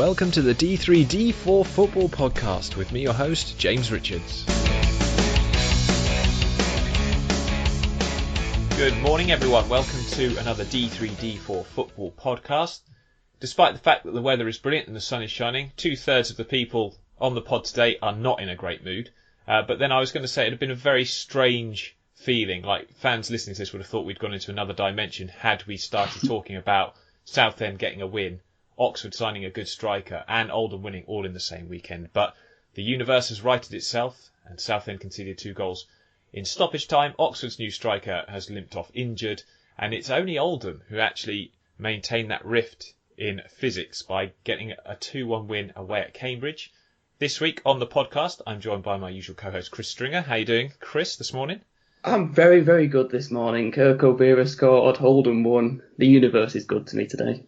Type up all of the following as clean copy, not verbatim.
welcome to the D3D4 Football Podcast with me, your host, James Richards. Good morning, everyone. Welcome to another D3D4 Football Podcast. Despite the fact that the weather is brilliant and the sun is shining, 2/3 of the people on the pod today are not in a great mood. But then I was going to say it had been a very strange feeling, like fans listening to this would have thought we'd gone into another dimension had we started talking about Southend getting a win, Oxford signing a good striker, and Oldham winning all in the same weekend. But the universe has righted itself, and Southend conceded 2 goals in stoppage time. Oxford's new striker has limped off injured, and it's only Oldham who actually maintained that rift in physics by getting a 2-1 win away at Cambridge. This week on the podcast, I'm joined by my usual co-host Chris Stringer. How you doing, Chris, this morning? I'm very, very good this morning. Kirk O'Beara scored, Oldham won. The universe is good to me today.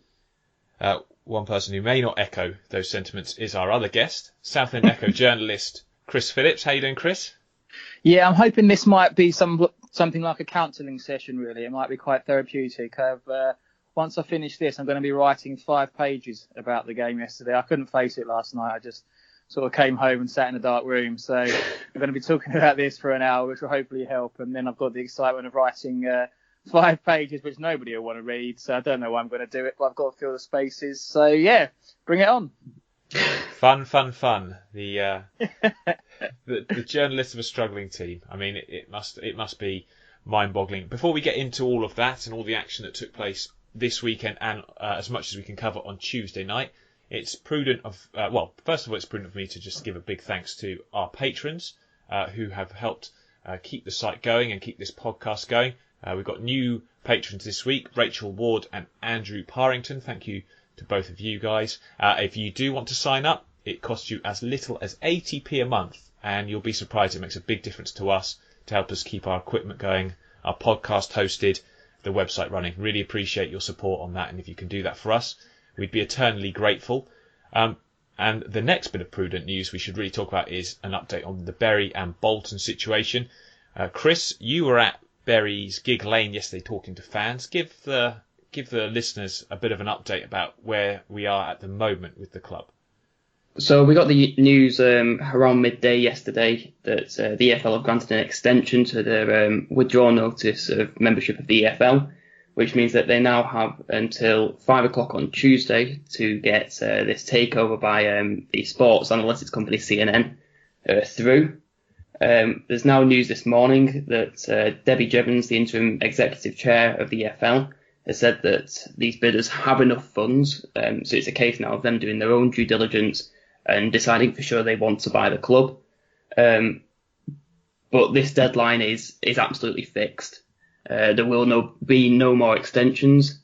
One person who may not echo those sentiments is our other guest, Southend Echo journalist Chris Phillips. How you doing, Chris? Yeah, I'm hoping this might be something like a counselling session, really. It might be quite therapeutic. Once I finish this, I'm going to be writing 5 pages about the game yesterday. I couldn't face it last night. I just sort of came home and sat in a dark room. So I'm going to be talking about this for an hour, which will hopefully help. And then I've got the excitement of writing 5 pages, which nobody will want to read. So I don't know why I'm going to do it, but I've got to fill the spaces. So yeah, bring it on. Fun. The journalists of a struggling team. I mean, it must be mind-boggling. Before we get into all of that and all the action that took place this weekend, and as much as we can cover on Tuesday night, it's prudent first of all, it's prudent of me to just give a big thanks to our patrons who have helped keep the site going and keep this podcast going. We've got new patrons this week, Rachel Ward and Andrew Parrington. Thank you to both of you guys. If you do want to sign up, it costs you as little as 80p a month, and you'll be surprised it makes a big difference to us to help us keep our equipment going, our podcast hosted, the website running. Really appreciate your support on that, and if you can do that for us, we'd be eternally grateful. And the next bit of prudent news we should really talk about is an update on the Bury and Bolton situation. Chris, you were at Bury's Gig Lane yesterday talking to fans. Give the listeners a bit of an update about where we are at the moment with the club. So we got the news around midday yesterday that the EFL have granted an extension to their withdrawal notice of membership of the EFL, which means that they now have until 5 o'clock on Tuesday to get this takeover by the sports analytics company CNN through. There's now news this morning that Debbie Jevons, the interim executive chair of the EFL, has said that these bidders have enough funds. So it's a case now of them doing their own due diligence and deciding for sure they want to buy the club. But this deadline is absolutely fixed. There will be no more extensions.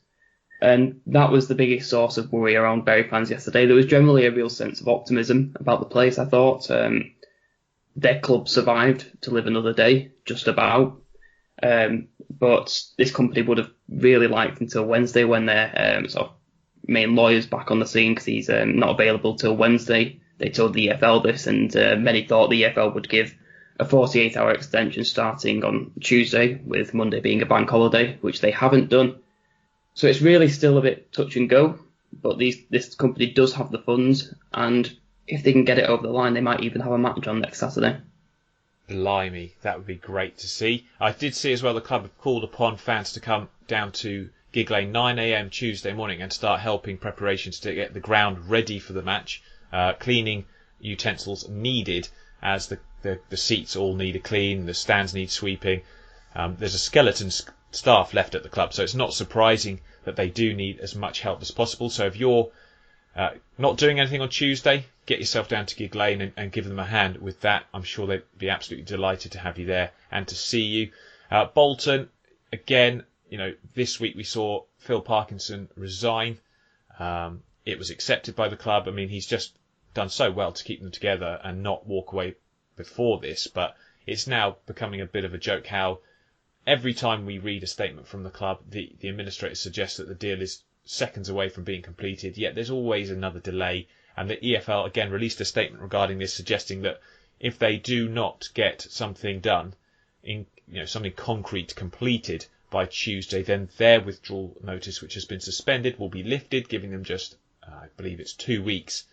And that was the biggest source of worry around Bury fans yesterday. There was generally a real sense of optimism about the place, I thought. Their club survived to live another day, just about. But this company would have really liked until Wednesday when their sort of main lawyer's back on the scene, because he's not available till Wednesday. They told the EFL this, and many thought the EFL would give a 48-hour extension starting on Tuesday, with Monday being a bank holiday, which they haven't done. So it's really still a bit touch and go, but this company does have the funds, and if they can get it over the line, they might even have a match on next Saturday. Blimey, that would be great to see. I did see as well the club have called upon fans to come down to Gig Lane 9 a.m. Tuesday morning and start helping preparations to get the ground ready for the match. Cleaning utensils needed, as the seats all need a clean, the stands need sweeping. There's a skeleton staff left at the club, so it's not surprising that they do need as much help as possible. So if you're not doing anything on Tuesday, get yourself down to Gig Lane and give them a hand with that. I'm sure they'd be absolutely delighted to have you there and to see you. Bolton, again, this week we saw Phil Parkinson resign. It was accepted by the club. I mean, he's just done so well to keep them together and not walk away before this, but it's now becoming a bit of a joke how every time we read a statement from the club, the administrator suggests that the deal is seconds away from being completed, yet there's always another delay. And the EFL again released a statement regarding this, suggesting that if they do not get something done, something concrete completed by Tuesday, then their withdrawal notice, which has been suspended, will be lifted, giving them just I believe it's 2 weeks,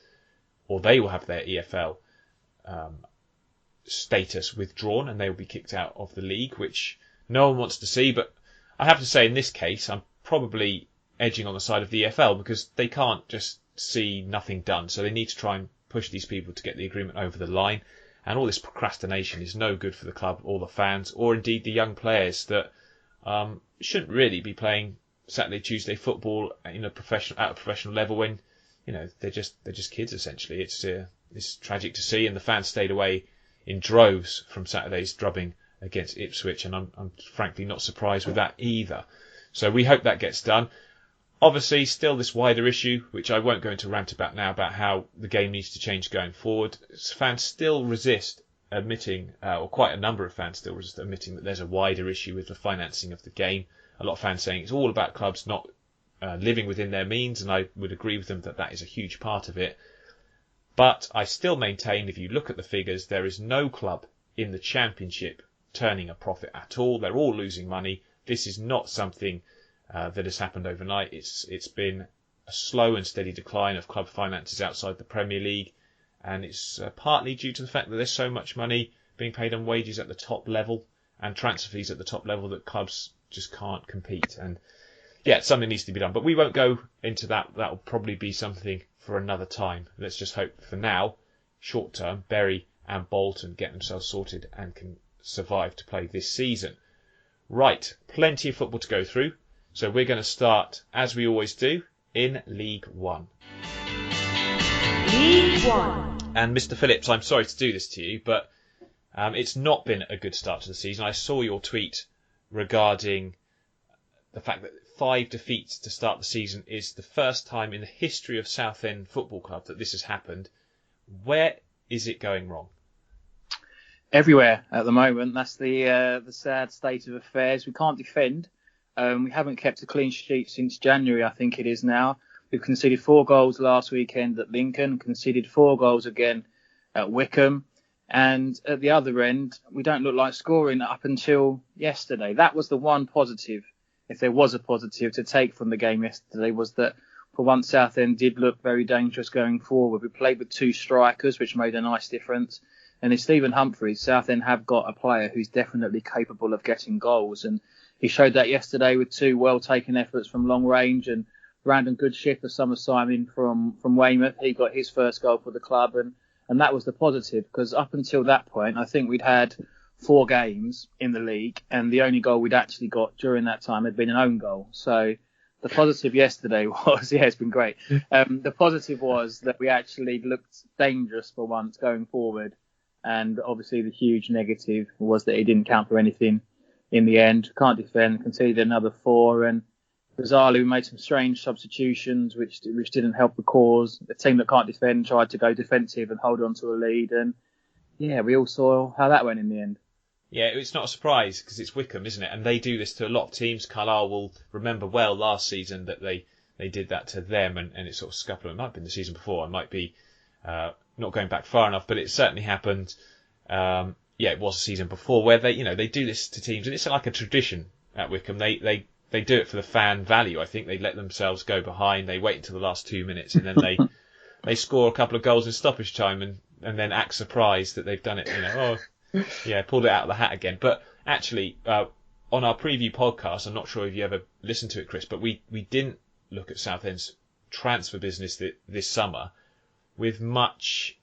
or they will have their EFL status withdrawn and they will be kicked out of the league, which no one wants to see. But I have to say, in this case, I'm probably edging on the side of the EFL because they can't just see nothing done. So they need to try and push these people to get the agreement over the line. And all this procrastination is no good for the club or the fans, or indeed the young players that shouldn't really be playing Saturday, Tuesday football at a professional level when, they're just kids essentially. It's tragic to see, and the fans stayed away in droves from Saturday's drubbing against Ipswich, and I'm frankly not surprised with that either. So we hope that gets done. Obviously, still this wider issue, which I won't go into rant about now, about how the game needs to change going forward. Fans still resist admitting, or quite a number of fans still resist admitting that there's a wider issue with the financing of the game. A lot of fans saying it's all about clubs not living within their means, and I would agree with them that that is a huge part of it. But I still maintain, if you look at the figures, there is no club in the Championship turning a profit at all. They're all losing money. This is not something that has happened overnight. It's been a slow and steady decline of club finances outside the Premier League, and it's partly due to the fact that there's so much money being paid on wages at the top level and transfer fees at the top level that clubs just can't compete. And yeah, something needs to be done, but we won't go into that. That'll probably be something for another time. Let's just hope for now, short term, Bury and Bolton get themselves sorted and can survive to play this season. Right, plenty of football to go through. So we're going to start, as we always do, in League One. League One. And Mr. Phillips, I'm sorry to do this to you, but it's not been a good start to the season. I saw your tweet regarding the fact that 5 defeats to start the season is the first time in the history of Southend Football Club that this has happened. Where is it going wrong? Everywhere at the moment. That's the sad state of affairs. We can't defend. We haven't kept a clean sheet since January, I think it is now. We've conceded 4 goals last weekend at Lincoln, conceded 4 goals again at Wycombe. And at the other end, we don't look like scoring up until yesterday. That was the one positive, if there was a positive to take from the game yesterday, was that for once Southend did look very dangerous going forward. We played with 2 strikers, which made a nice difference. And if Stephen Humphreys, Southend have got a player who's definitely capable of getting goals. And he showed that yesterday with 2 well-taken efforts from long range, and Brandon Goodship, a summer signing from Weymouth. He got his first goal for the club, and that was the positive, because up until that point, I think we'd had 4 games in the league, and the only goal we'd actually got during that time had been an own goal. So the positive yesterday was, yeah, it's been great. The positive was that we actually looked dangerous for once going forward, and obviously the huge negative was that he didn't count for anything in the end. Can't defend, conceded another 4, and bizarrely we made some strange substitutions which didn't help the cause. The team that can't defend tried to go defensive and hold on to a lead, and yeah, we all saw how that went in the end. Yeah, it's not a surprise because it's Wycombe, isn't it? And they do this to a lot of teams. Carlisle will remember well last season that they did that to them, and it sort of scuffled. It might have been the season before. It might be not going back far enough, but it certainly happened. It was the season before where they do this to teams, and it's like a tradition at Wycombe. They do it for the fan value. I think they let themselves go behind. They wait until the last 2 minutes, and then they score a couple of goals in stoppage time, and then act surprised that they've done it. Pulled it out of the hat again. But actually, on our preview podcast, I'm not sure if you ever listened to it, Chris, but we didn't look at Southend's transfer business this summer with much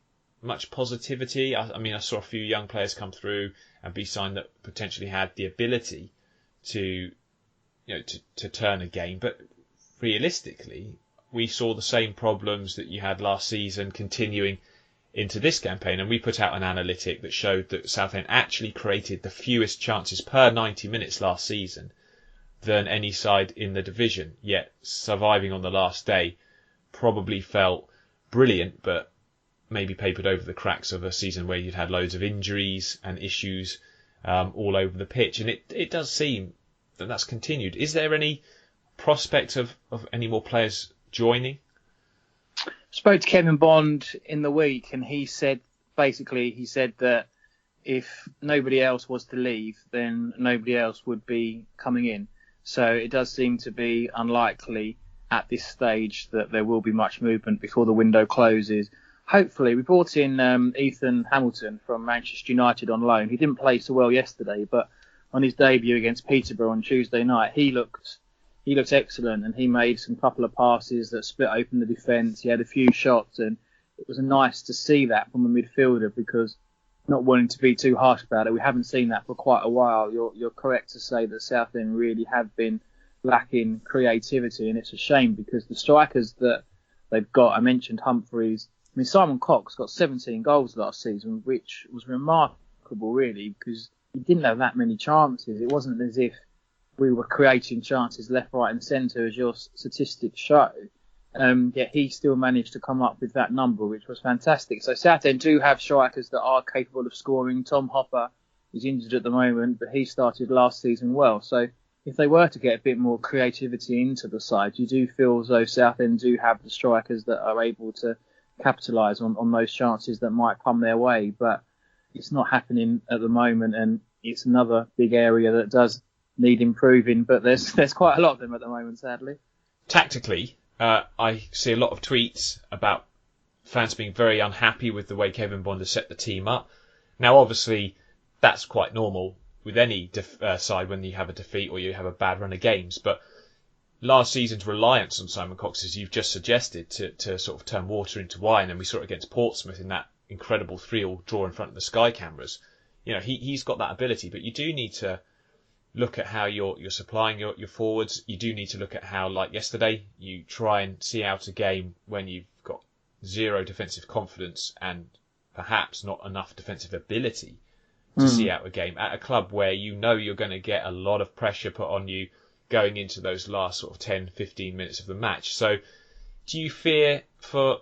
positivity. I saw a few young players come through and be signed that potentially had the ability to turn a game, but realistically, we saw the same problems that you had last season continuing into this campaign, and we put out an analytic that showed that Southend actually created the fewest chances per 90 minutes last season than any side in the division, yet surviving on the last day probably felt brilliant, but maybe papered over the cracks of a season where you'd had loads of injuries and issues all over the pitch, and it does seem that that's continued. Is there any prospect of any more players joining? Spoke to Kevin Bond in the week, and he said that if nobody else was to leave, then nobody else would be coming in. So it does seem to be unlikely at this stage that there will be much movement before the window closes. Hopefully, we brought in Ethan Hamilton from Manchester United on loan. He didn't play so well yesterday, but on his debut against Peterborough on Tuesday night, he looked excellent, and he made some couple of passes that split open the defence. He had a few shots, and it was nice to see that from a midfielder, because, not wanting to be too harsh about it, we haven't seen that for quite a while. You're correct to say that Southend really have been lacking creativity, and it's a shame because the strikers that they've got, I mentioned Humphreys. I mean, Simon Cox got 17 goals last season, which was remarkable, really, because he didn't have that many chances. It wasn't as if we were creating chances left, right and centre, as your statistics show. Yet he still managed to come up with that number, which was fantastic. So Southend do have strikers that are capable of scoring. Tom Hopper is injured at the moment, but he started last season well. So if they were to get a bit more creativity into the side, you do feel as though Southend do have the strikers that are able to capitalise on those chances that might come their way. But it's not happening at the moment, and it's another big area that does need improving. But there's quite a lot of them at the moment, sadly. Tactically, I see a lot of tweets about fans being very unhappy with the way Kevin Bond has set the team up. Now, obviously, that's quite normal with any side when you have a defeat or you have a bad run of games. But last season's reliance on Simon Cox, as you've just suggested, to sort of turn water into wine, and we saw it against Portsmouth in that incredible 3-3 draw in front of the Sky cameras. You know, he's got that ability, but you do need to look at how you're supplying your forwards. You do need to look at how, like yesterday, you try and see out a game when you've got zero defensive confidence and perhaps not enough defensive ability to see out a game at a club where you know you're going to get a lot of pressure put on you going into those last sort of 10, 15 minutes of the match. So do you fear for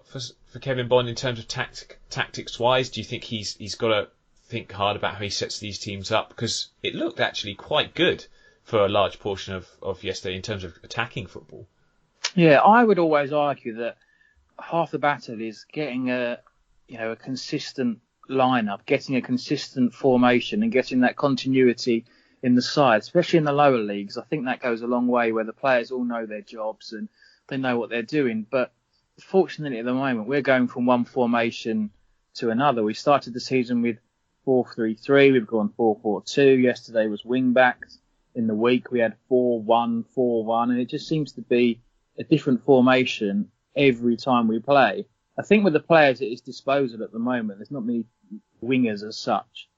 Kevin Bond in terms of tactics-wise? Do you think he's got to think hard about how he sets these teams up? Because it looked actually quite good for a large portion of yesterday in terms of attacking football. Yeah, I would always argue that half the battle is getting a consistent lineup, getting a consistent formation, and getting that continuity in the side, especially in the lower leagues. I think that goes a long way, where the players all know their jobs and they know what they're doing. But fortunately, at the moment, we're going from one formation to another. We started the season with 4-3-3. We've gone 4-4-2. Yesterday was wing backs. In the week, we had 4-1-4-1, and it just seems to be a different formation every time we play. I think with the players at his disposal at the moment, there's not many wingers as such.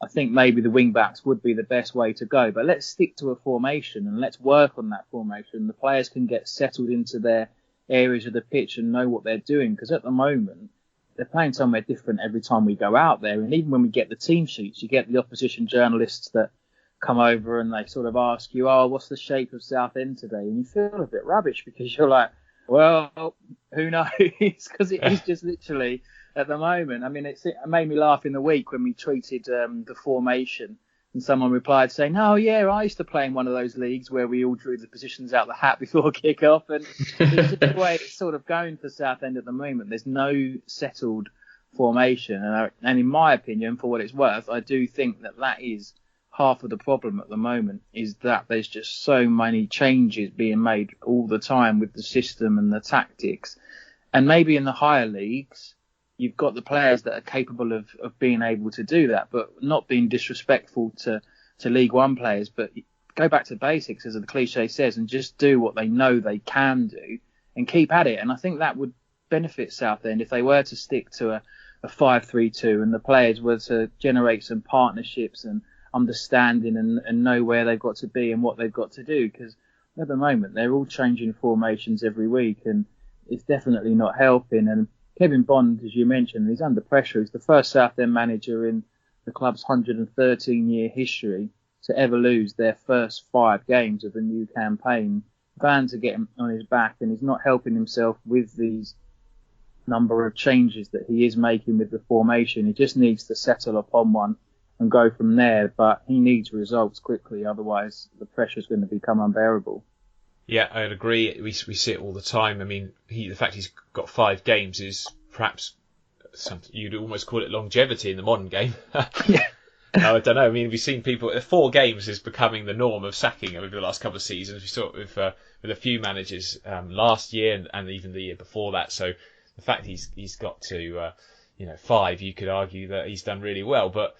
I think maybe the wing backs would be the best way to go, but let's stick to a formation and let's work on that formation. The players can get settled into their areas of the pitch and know what they're doing, because at the moment they're playing somewhere different every time we go out there. And even when we get the team sheets, you get the opposition journalists that come over and they sort of ask you, oh, what's the shape of Southend today? And you feel a bit rubbish, because you're like, well, who knows? Because it is just literally at the moment. I mean, it made me laugh in the week when we tweeted the formation, and someone replied saying, oh, yeah, I used to play in one of those leagues where we all drew the positions out the hat before kick-off. And it's just the way it's sort of going for Southend at the moment. There's no settled formation. And in my opinion, for what it's worth, I do think that is half of the problem at the moment, is that there's just so many changes being made all the time with the system and the tactics. And maybe in the higher leagues, you've got the players that are capable of being able to do that, but not being disrespectful to League One players, but go back to basics, as the cliche says, and just do what they know they can do and keep at it. And I think that would benefit Southend if they were to stick to a 5-3-2 and the players were to generate some partnerships and understanding and know where they've got to be and what they've got to do, because at the moment they're all changing formations every week and it's definitely not helping. And Kevin Bond, as you mentioned, he's under pressure. He's the first Southend manager in the club's 113-year history to ever lose their first 5 games of a new campaign. Fans are getting on his back, and he's not helping himself with these number of changes that he is making with the formation. He just needs to settle upon one and go from there, but he needs results quickly, otherwise the pressure is going to become unbearable. Yeah, I'd agree. We see it all the time. I mean, the fact he's got 5 games is perhaps something you'd almost call it longevity in the modern game. Yeah. No, I don't know. I mean, we've seen people. 4 games is becoming the norm of sacking over the last couple of seasons. We saw it with a few managers last year and even the year before that. So the fact he's got to 5, you could argue that he's done really well. But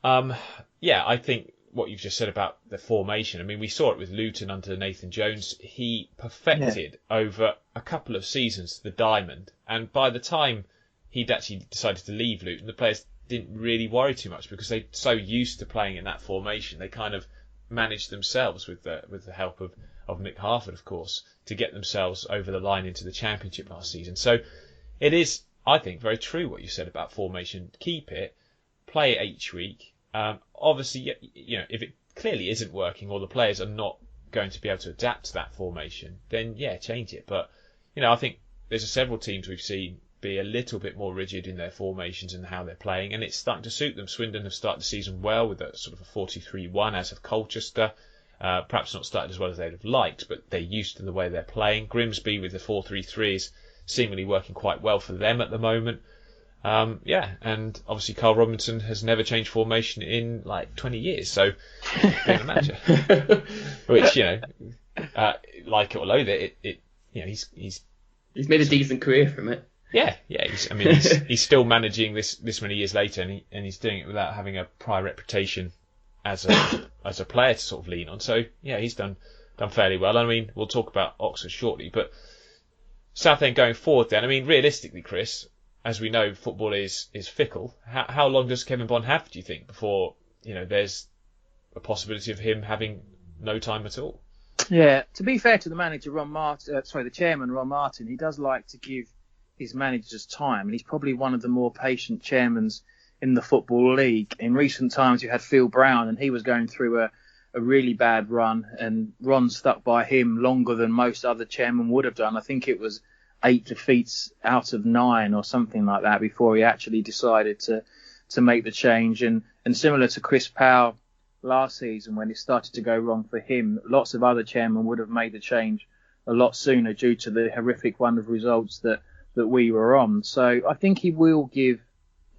I think what you've just said about the formation. I mean, we saw it with Luton under Nathan Jones. He perfected over a couple of seasons the diamond, and by the time he'd actually decided to leave Luton, the players didn't really worry too much because they're so used to playing in that formation. They kind of managed themselves with the help of Mick Harford, of course, to get themselves over the line into the Championship last season. So it is, I think, very true what you said about formation. Keep it, play it each week. Obviously, if it clearly isn't working or the players are not going to be able to adapt to that formation, then change it. But I think there's several teams we've seen be a little bit more rigid in their formations and how they're playing, and it's starting to suit them. Swindon have started the season well with a sort of a 4-2-3-1, as have Colchester. Perhaps not started as well as they'd have liked, but they're used to the way they're playing. Grimsby with the 4-3-3 is seemingly working quite well for them at the moment. And obviously Carl Robinson has never changed formation in like 20 years, so being a manager, which like it or loathe it, he's made a decent career from it. Yeah. He's still managing this many years later, and he's doing it without having a prior reputation as a player to sort of lean on. So he's done fairly well. I mean, we'll talk about Oxford shortly, but Southend going forward. Then, I mean, realistically, Chris, as we know, football is fickle. How long does Kevin Bond have, do you think, before there's a possibility of him having no time at all? Yeah, to be fair to the manager, the chairman Ron Martin, he does like to give his managers time, and he's probably one of the more patient chairmen in the Football League. In recent times, you had Phil Brown, and he was going through a really bad run, and Ron stuck by him longer than most other chairmen would have done. I think it was 8 defeats out of 9 or something like that before he actually decided to make the change. And similar to Chris Powell last season, when it started to go wrong for him, lots of other chairmen would have made the change a lot sooner due to the horrific run of results that we were on. So I think he will give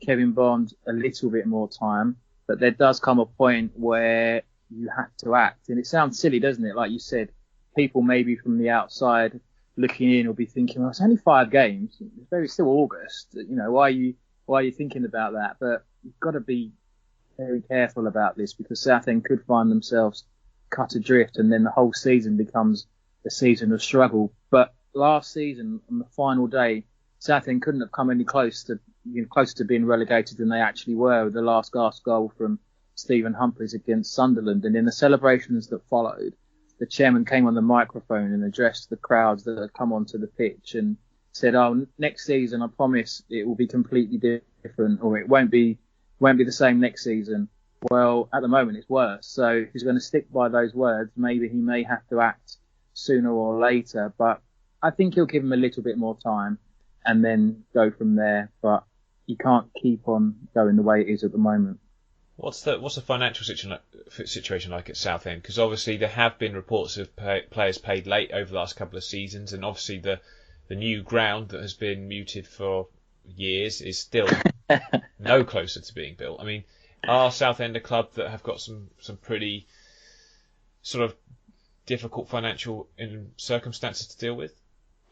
Kevin Bond a little bit more time, but there does come a point where you have to act. And it sounds silly, doesn't it? Like you said, people maybe from the outside looking in will be thinking, well, it's only 5 games. It's still August. Why are you thinking about that? But you've got to be very careful about this, because Southend could find themselves cut adrift, and then the whole season becomes a season of struggle. But last season, on the final day, Southend couldn't have come any closer to being relegated than they actually were, with the last gasp goal from Stephen Humphreys against Sunderland. And in the celebrations that followed, the chairman came on the microphone and addressed the crowds that had come onto the pitch and said, next season, I promise it will be completely different, or it won't be the same next season. Well, at the moment, it's worse. So if he's going to stick by those words, maybe he may have to act sooner or later. But I think he'll give him a little bit more time and then go from there. But you can't keep on going the way it is at the moment. What's the financial situation like at Southend? Because obviously there have been reports of players paid late over the last couple of seasons, and obviously the new ground that has been muted for years is still no closer to being built. I mean, are Southend a club that have got some pretty sort of difficult financial circumstances to deal with?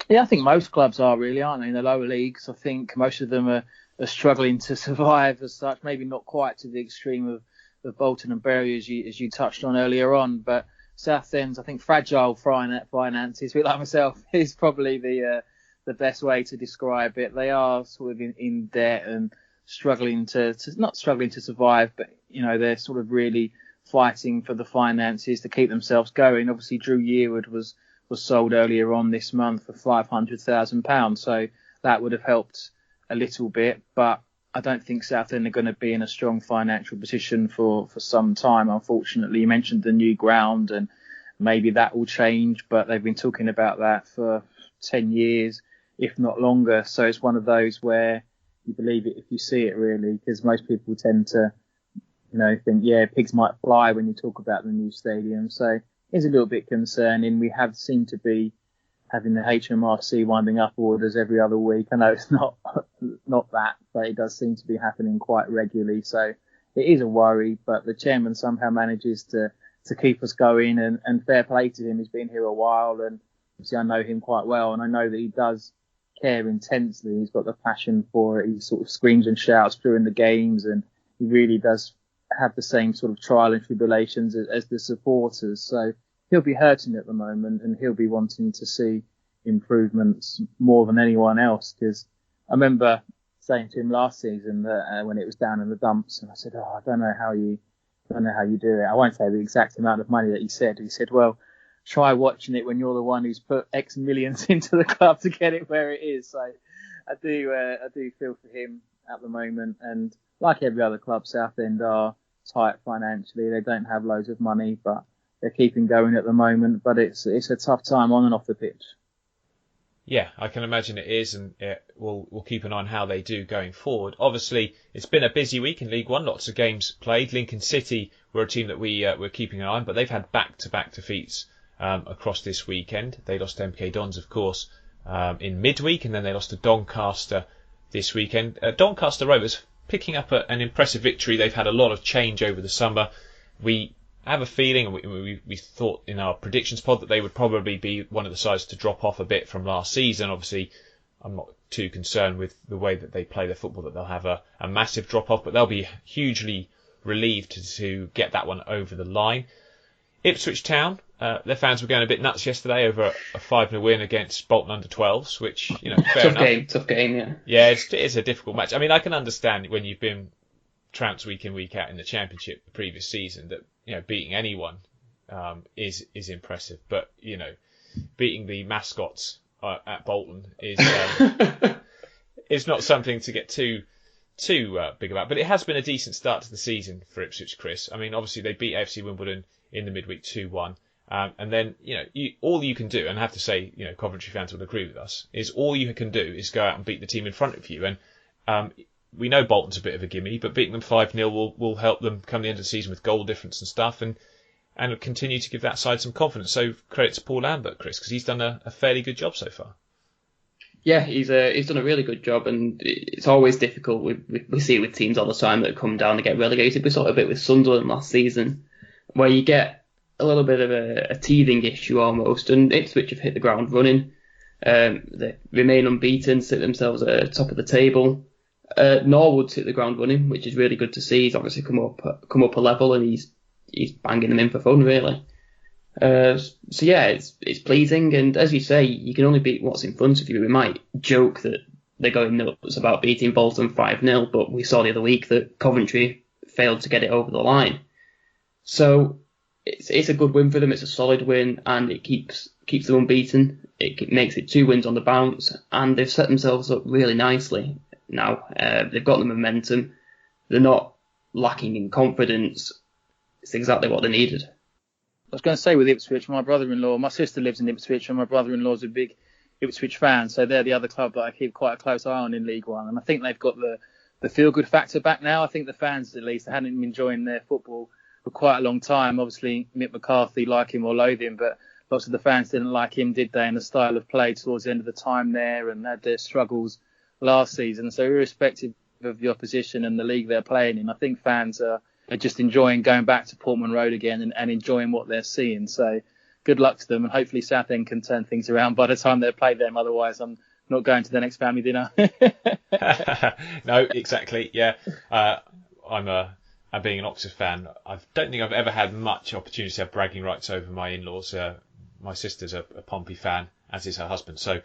Yeah, I think most clubs are really, aren't they? In the lower leagues, I think most of them are struggling to survive as such. Maybe not quite to the extreme of Bolton and Bury as you touched on earlier on, but Southend's, I think, fragile finances, a bit like myself, is probably the best way to describe it. They are sort of in debt and struggling not struggling to survive, but they're sort of really fighting for the finances to keep themselves going. Obviously, Drew Yearwood was sold earlier on this month for £500,000, so that would have helped a little bit, but I don't think Southend are going to be in a strong financial position for some time, unfortunately. You mentioned the new ground, and maybe that will change, but they've been talking about that for 10 years, if not longer. So it's one of those where you believe it if you see it, really, because most people tend to, think, pigs might fly when you talk about the new stadium. So it's a little bit concerning. We have seemed to be having the HMRC winding up orders every other week. I know it's not that, but it does seem to be happening quite regularly. So it is a worry, but the chairman somehow manages to keep us going, and fair play to him. He's been here a while, and obviously I know him quite well, and I know that he does care intensely. He's got the passion for it. He sort of screams and shouts during the games, and he really does have the same sort of trial and tribulations as the supporters. So he'll be hurting at the moment, and he'll be wanting to see improvements more than anyone else. Because I remember saying to him last season that when it was down in the dumps, and I said, I don't know how you do it. I won't say the exact amount of money that he said. He said, well, try watching it when you're the one who's put X millions into the club to get it where it is. So I do feel for him at the moment. And like every other club, Southend are tight financially. They don't have loads of money, but they're keeping going at the moment. But it's a tough time on and off the pitch. Yeah, I can imagine it is, and we'll keep an eye on how they do going forward. Obviously, it's been a busy week in League One, lots of games played. Lincoln City were a team that we're keeping an eye on, but they've had back-to-back defeats across this weekend. They lost to MK Dons, of course, in midweek, and then they lost to Doncaster this weekend. Doncaster Rovers picking up an impressive victory. They've had a lot of change over the summer. We have a feeling, and we thought in our predictions pod that they would probably be one of the sides to drop off a bit from last season. Obviously, I'm not too concerned with the way that they play their football that they'll have a massive drop off, but they'll be hugely relieved to get that one over the line. Ipswich Town, their fans were going a bit nuts yesterday over a 5-0 win against Bolton under-12s, which, fair enough. Tough game, yeah. Yeah, it's a difficult match. I mean, I can understand when you've been trounced week in, week out in the Championship the previous season that, beating anyone is impressive. But, beating the mascots at Bolton is not something to get too big about. But it has been a decent start to the season for Ipswich, Chris. I mean, obviously they beat AFC Wimbledon in the midweek 2-1. And then, all you can do, and I have to say, Coventry fans will agree with us, is all you can do is go out and beat the team in front of you. And we know Bolton's a bit of a gimme, but beating them 5-0 will help them come the end of the season with goal difference and stuff, and continue to give that side some confidence. So credit to Paul Lambert, Chris, because he's done a fairly good job so far. Yeah, he's done a really good job, and it's always difficult. We see it with teams all the time that come down and get relegated. We saw it a bit with Sunderland last season, where you get a little bit of a teething issue almost, and Ipswich have hit the ground running. They remain unbeaten, sit themselves at the top of the table. Norwood's hit the ground running, which is really good to see. He's obviously come up a level, and he's banging them in for fun, really. So yeah, it's pleasing, and as you say, you can only beat what's in front of you. We might joke that they're going nuts about beating Bolton 5-0, but we saw the other week that Coventry failed to get it over the line. So it's a good win for them. It's a solid win, and it keeps them unbeaten. It makes it 2 wins on the bounce, and they've set themselves up really nicely now. They've got the momentum. They're not lacking in confidence. It's exactly what they needed. I was going to say with Ipswich, my sister lives in Ipswich, and my brother-in-law's a big Ipswich fan, so they're the other club that I keep quite a close eye on in League One, and I think they've got the feel-good factor back now. I think the fans, at least, hadn't been enjoying their football for quite a long time. Obviously, Mick McCarthy, like him or loathe him, but lots of the fans didn't like him, did they, and the style of play towards the end of the time there, and had their struggles last season. So irrespective of the opposition and the league they're playing in, I think fans are just enjoying going back to Portman Road again and enjoying what they're seeing. So good luck to them, and hopefully Southend can turn things around by the time they play them. Otherwise, I'm not going to the next family dinner. No, exactly. Yeah, I'm being an Oxford fan. I don't think I've ever had much opportunity to have bragging rights over my in-laws. My sister's a Pompey fan, as is her husband. So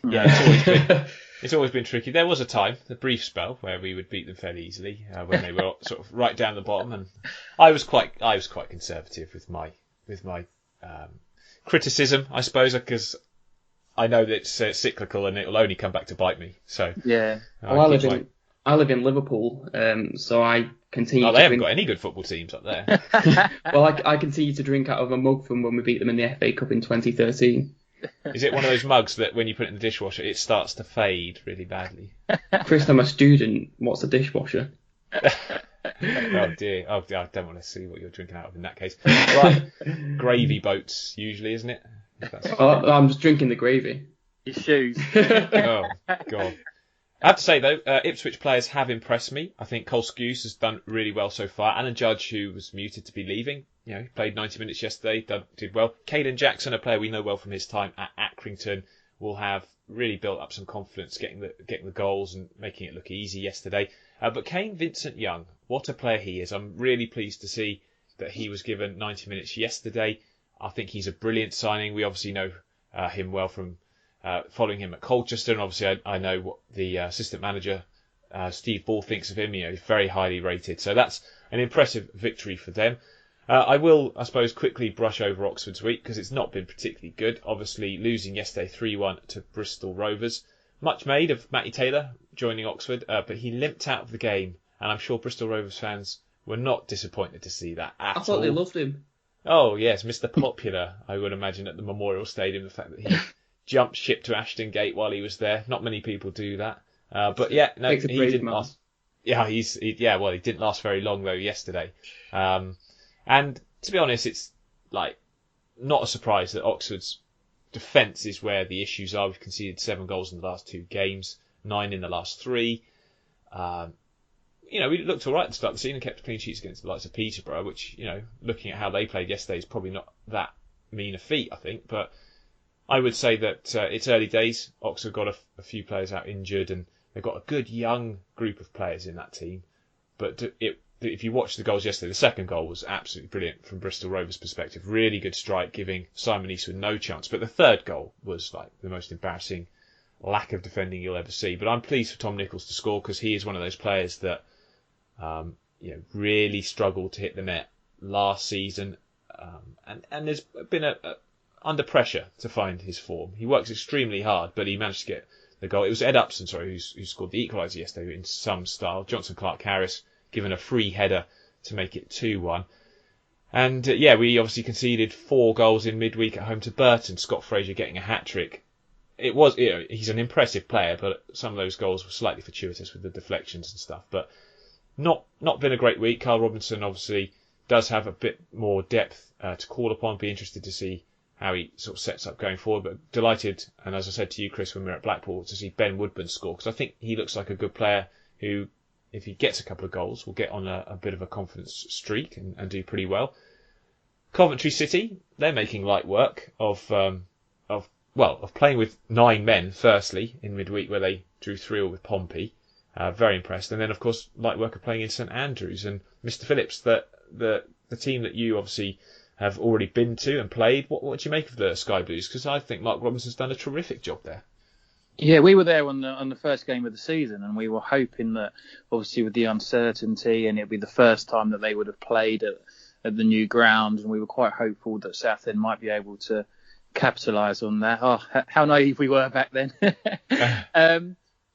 yeah, it's always been tricky. There was a time, the brief spell, where we would beat them fairly easily when they were sort of right down the bottom, and I was quite conservative with my criticism, I suppose, because I know that it's cyclical and it will only come back to bite me. So yeah, I live in Liverpool, so I continue. Oh, they haven't got any good football teams up there. Well, I continue to drink out of a mug from when we beat them in the FA Cup in 2013. Is it one of those mugs that when you put it in the dishwasher, it starts to fade really badly? Chris, I'm a student. What's a dishwasher? Oh dear. I don't want to see what you're drinking out of in that case. Right. Gravy boats, usually, isn't it? I'm just drinking the gravy. His shoes. Oh, God. I have to say, though, Ipswich players have impressed me. I think Cole Skuse has done really well so far. Alan Judge, who was muted to be leaving, he played 90 minutes yesterday, did well. Caden Jackson, a player we know well from his time at Accrington, will have really built up some confidence getting the goals and making it look easy yesterday. But Kane Vincent Young, what a player he is. I'm really pleased to see that he was given 90 minutes yesterday. I think he's a brilliant signing. We obviously know him well from following him at Colchester, and obviously I know what the assistant manager Steve Ball thinks of him. He's very highly rated, so that's an impressive victory for them. I will, I suppose, quickly brush over Oxford's week because it's not been particularly good. Obviously, losing yesterday 3-1 to Bristol Rovers. Much made of Matty Taylor joining Oxford, but he limped out of the game, and I'm sure Bristol Rovers fans were not disappointed to see that at all. I thought they loved him. Oh yes, Mr. Popular, I would imagine, at the Memorial Stadium. The fact that he jumped ship to Ashton Gate while he was there. Not many people do that. But yeah, no, he didn't last. Yeah, he didn't last very long though yesterday. And to be honest, it's like not a surprise that Oxford's defence is where the issues are. We've conceded 7 goals in the last 2 games, 9 in the last 3. We looked all right at the start of the season and kept clean sheets against the likes of Peterborough, which, looking at how they played yesterday is probably not that mean a feat, I think. But I would say that it's early days. Oxford got a few players out injured, and they've got a good young group of players in that team. But if you watch the goals yesterday, the second goal was absolutely brilliant from Bristol Rovers' perspective. Really good strike, giving Simon Eastwood no chance. But the third goal was like the most embarrassing lack of defending you'll ever see. But I'm pleased for Tom Nichols to score because he is one of those players that really struggled to hit the net last season, and there's been under pressure to find his form. He works extremely hard, but he managed to get the goal. It was Ed Upson, who scored the equaliser yesterday in some style. Johnson Clark-Harris given a free header to make it 2-1. And we obviously conceded 4 goals in midweek at home to Burton. Scott Fraser getting a hat-trick. It was, he's an impressive player, but some of those goals were slightly fortuitous with the deflections and stuff. But not been a great week. Carl Robinson obviously does have a bit more depth to call upon. Be interested to see how he sort of sets up going forward. But delighted, and as I said to you, Chris, when we were at Blackpool, to see Ben Woodburn score, because I think he looks like a good player who, if he gets a couple of goals, will get on a bit of a confidence streak and do pretty well. Coventry City, they're making light work of playing with 9 men, firstly, in midweek where they drew 3-3 with Pompey. Very impressed. And then, of course, light work of playing in St Andrews. And Mr. Phillips, the team that you obviously have already been to and played, what do you make of the Sky Blues? Because I think Mark Robinson's done a terrific job there. Yeah, we were there on the first game of the season, and we were hoping that, obviously, with the uncertainty, and it'd be the first time that they would have played at the new ground, and we were quite hopeful that Southend might be able to capitalise on that. Oh, how naive we were back then.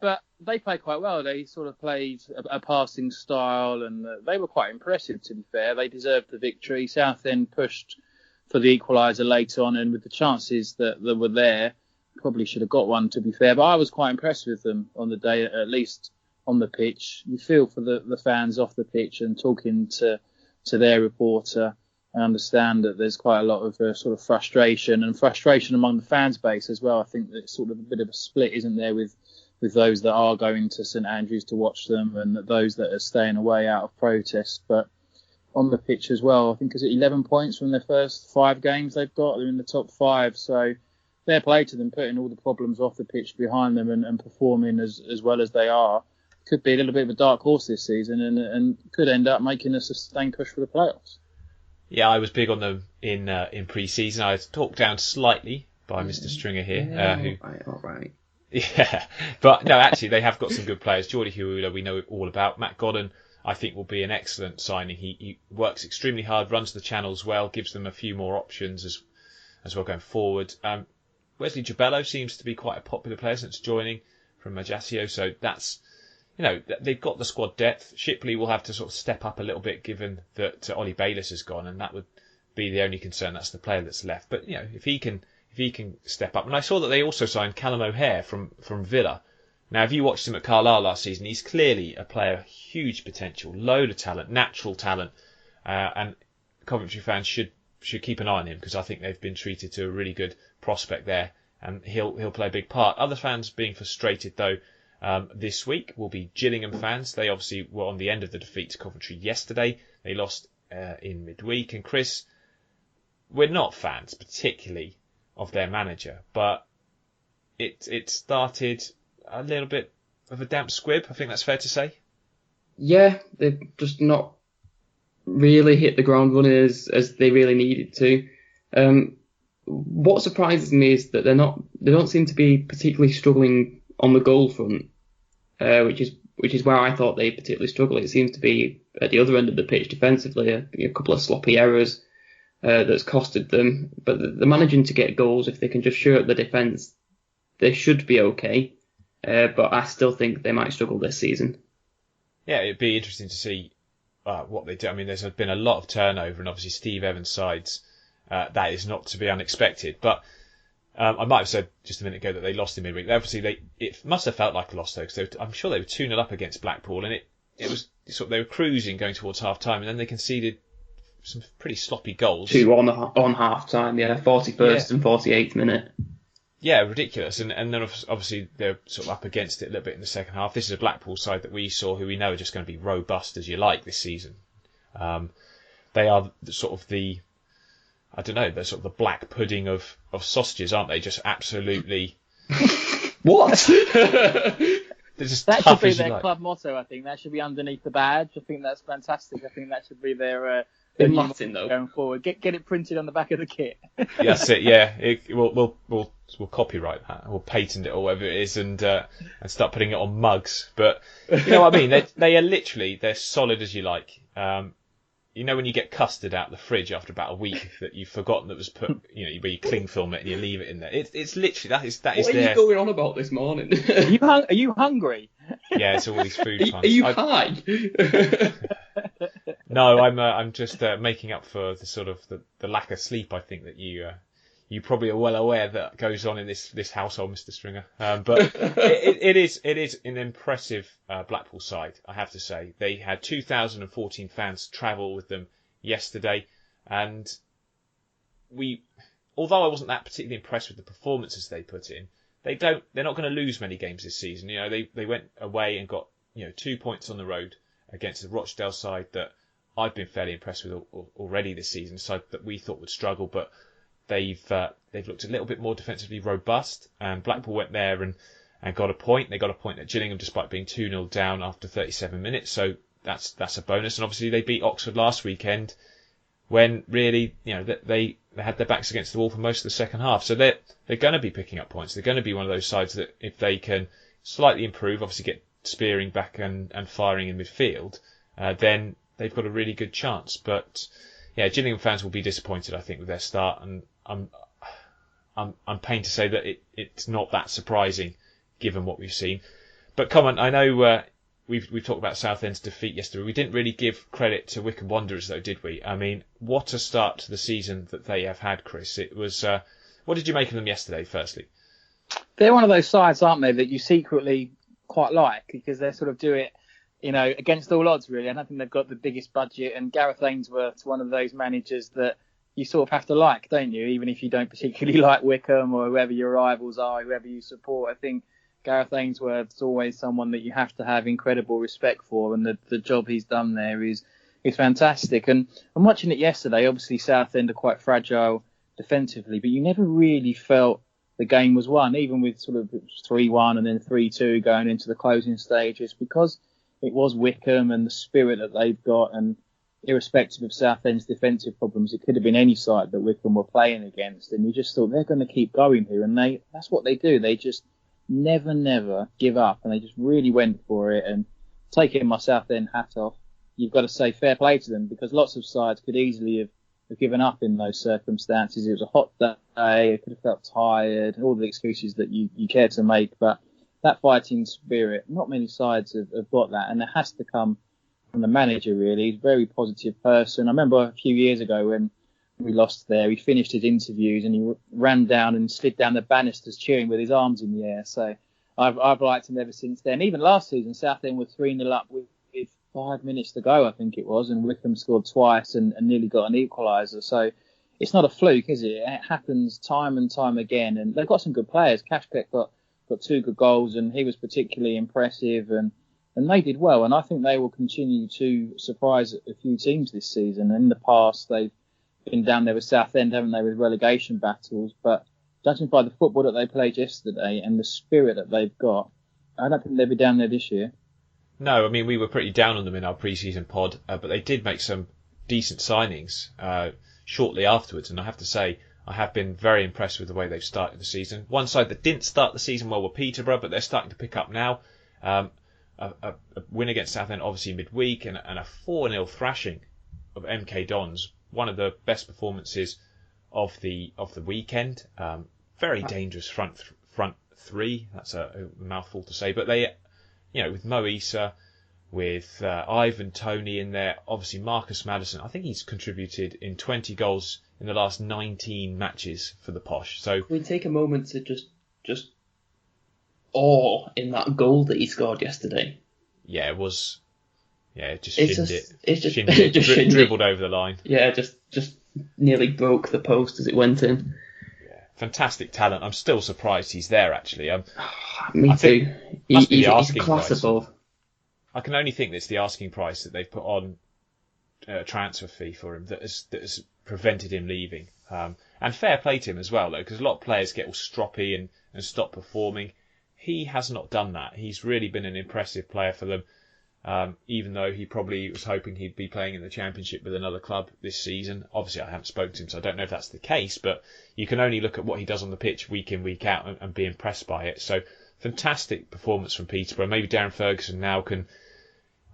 But they played quite well. They sort of played a passing style, and they were quite impressive, to be fair. They deserved the victory. Southend pushed for the equaliser later on, and with the chances that were there, probably should have got one, to be fair. But I was quite impressed with them on the day, at least on the pitch. You feel for the fans off the pitch, and talking to their reporter, I understand that there's quite a lot of sort of frustration among the fans base as well. I think that it's sort of a bit of a split, isn't there, with those that are going to St Andrews to watch them and those that are staying away out of protest. But on the pitch as well, I think is it 11 points from their first 5 games they've got. They're in the top 5, so fair play to them, putting all the problems off the pitch behind them and performing as well as they are. Could be a little bit of a dark horse this season and could end up making a sustained push for the playoffs. Yeah, I was big on them in pre-season. I was talked down slightly by Mr. Stringer here. All right. Yeah, but no, actually, they have got some good players. Geordie Huula, we know all about. Matt Godden, I think, will be an excellent signing. He works extremely hard, runs the channels well, gives them a few more options as well going forward. Wesley Jabello seems to be quite a popular player since joining from Ajaccio, so that's, they've got the squad depth. Shipley will have to sort of step up a little bit given that Ollie Bayliss has gone, and that would be the only concern. That's the player that's left. But, if he can step up. And I saw that they also signed Callum O'Hare from Villa. Now, if you watched him at Carlisle last season, he's clearly a player of huge potential, load of talent, natural talent, and Coventry fans should keep an eye on him because I think they've been treated to a really good prospect there, and he'll play a big part. Other fans being frustrated though This week will be Gillingham fans. They obviously were on the end of the defeat to Coventry yesterday. They lost in midweek. And Chris, we're not fans particularly of their manager, but it started a little bit of a damp squib. I think that's fair to say. Yeah, they've just not really hit the ground running as they really needed to. What surprises me is that they don't seem to be particularly struggling on the goal front, which is where I thought they particularly struggled. It seems to be at the other end of the pitch defensively, a couple of sloppy errors that's costed them. But they're managing to get goals. If they can just shore up the defence, they should be okay. But I still think they might struggle this season. Yeah, it'd be interesting to see what they do. I mean, there's been a lot of turnover, and obviously Steve Evans' sides, that is not to be unexpected. But I might have said just a minute ago that they lost in midweek. It must have felt like a loss though, because I'm sure they were 2-0 up against Blackpool, and it was sort of, they were cruising going towards half time, and then they conceded some pretty sloppy goals. 2 on half time, 41st and 48th minute. Yeah, ridiculous. And then obviously they're sort of up against it a little bit in the second half. This is a Blackpool side that we saw, who we know are just going to be robust as you like this season. They are sort of the black pudding of sausages, aren't they? Just absolutely. What? That should be their club motto, I think. That should be underneath the badge. I think that's fantastic. I think that should be their in Latin, though. Going forward. Get it printed on the back of the kit. That's it, yeah. We'll copyright that. We'll patent it or whatever it is and start putting it on mugs. But you know what I mean? They are literally, they're solid as you like. You know when you get custard out of the fridge after about a week that you've forgotten that was put, where you cling film it and you leave it in there. It's literally, that is. What are you going on about this morning? Are you hungry? Yeah, it's all these food puns. Are you high? No, I'm just making up for the sort of the lack of sleep. I think that you probably are well aware that goes on in this household, Mr. Stringer. But it is an impressive Blackpool side, I have to say. They had 2,014 fans travel with them yesterday, and although I wasn't that particularly impressed with the performances they put in, they're not going to lose many games this season. They went away and got 2 points on the road against the Rochdale side that I've been fairly impressed with already this season, a side that we thought would struggle, but they've looked a little bit more defensively robust, and Blackpool went there and got a point. They got a point at Gillingham despite being 2-0 down after 37 minutes, so that's a bonus. And obviously they beat Oxford last weekend when really they had their backs against the wall for most of the second half. So they're going to be picking up points. They're going to be one of those sides that if they can slightly improve, obviously get Spearing back and firing in midfield, then they've got a really good chance. But yeah, Gillingham fans will be disappointed, I think, with their start, and I'm pained to say that it's not that surprising given what we've seen. But come on, I know we've talked about Southend's defeat yesterday. We didn't really give credit to Wycombe Wanderers, though, did we? I mean, what a start to the season that they have had, Chris. It was. What did you make of them yesterday? Firstly, they're one of those sides, aren't they, that you secretly quite like, because they sort of do it, against all odds, really. I don't think they've got the biggest budget, and Gareth Ainsworth's one of those managers that you sort of have to like, don't you? Even if you don't particularly like Wycombe or whoever your rivals are, whoever you support. I think Gareth Ainsworth's always someone that you have to have incredible respect for, and the job he's done there is fantastic. And I'm watching it yesterday. Obviously, Southend are quite fragile defensively, but you never really felt the game was won, even with sort of 3-1 and then 3-2 going into the closing stages, because it was Wycombe and the spirit that they've got, and irrespective of Southend's defensive problems, it could have been any side that Wycombe were playing against, and you just thought they're going to keep going here, and that's what they do. They just never give up, and they just really went for it. And taking my Southend hat off, you've got to say fair play to them, because lots of sides could easily have given up in those circumstances. It was a hot day, it could have felt tired, all the excuses that you care to make, but that fighting spirit, not many sides have got that, and it has to come from the manager, really. He's a very positive person. I remember a few years ago when we lost there, he finished his interviews and he ran down and slid down the banisters cheering with his arms in the air. So I've liked him ever since then. Even last season, Southend were 3-0 up with 5 minutes to go, I think it was, and Wycombe scored twice and nearly got an equaliser. So it's not a fluke, is it? It happens time and time again, and they've got some good players. Cashbeck got got 2 good goals, and he was particularly impressive, and they did well. And I think they will continue to surprise a few teams this season. In the past, they've been down there with Southend, haven't they, with relegation battles. But judging by the football that they played yesterday and the spirit that they've got, I don't think they'll be down there this year. No, I mean, we were pretty down on them in our pre-season pod, but they did make some decent signings shortly afterwards. And I have to say, I have been very impressed with the way they've started the season. One side that didn't start the season well were Peterborough, but they're starting to pick up now. A win against Southend, obviously midweek, and a 4-0 thrashing of MK Dons. One of the best performances of the weekend. Very dangerous front three. That's a mouthful to say, but they, with Mo Issa, with Ivan Toney in there, obviously Marcus Maddison. I think he's contributed in 20 goals in the last 19 matches for the Posh. So we take a moment to just awe in that goal that he scored yesterday. Yeah, it was. Yeah, it just dribbled over the line. Yeah, just nearly broke the post as it went in. Yeah, fantastic talent. I'm still surprised he's there, actually. Me too. He's a class above. I can only think it's the asking price that they've put on a transfer fee for him that has prevented him leaving. And fair play to him as well, though, because a lot of players get all stroppy and stop performing. He has not done that. He's really been an impressive player for them, even though he probably was hoping he'd be playing in the Championship with another club this season. Obviously, I haven't spoken to him, so I don't know if that's the case, but you can only look at what he does on the pitch week in, week out and be impressed by it. So, fantastic performance from Peterborough. Maybe Darren Ferguson now can,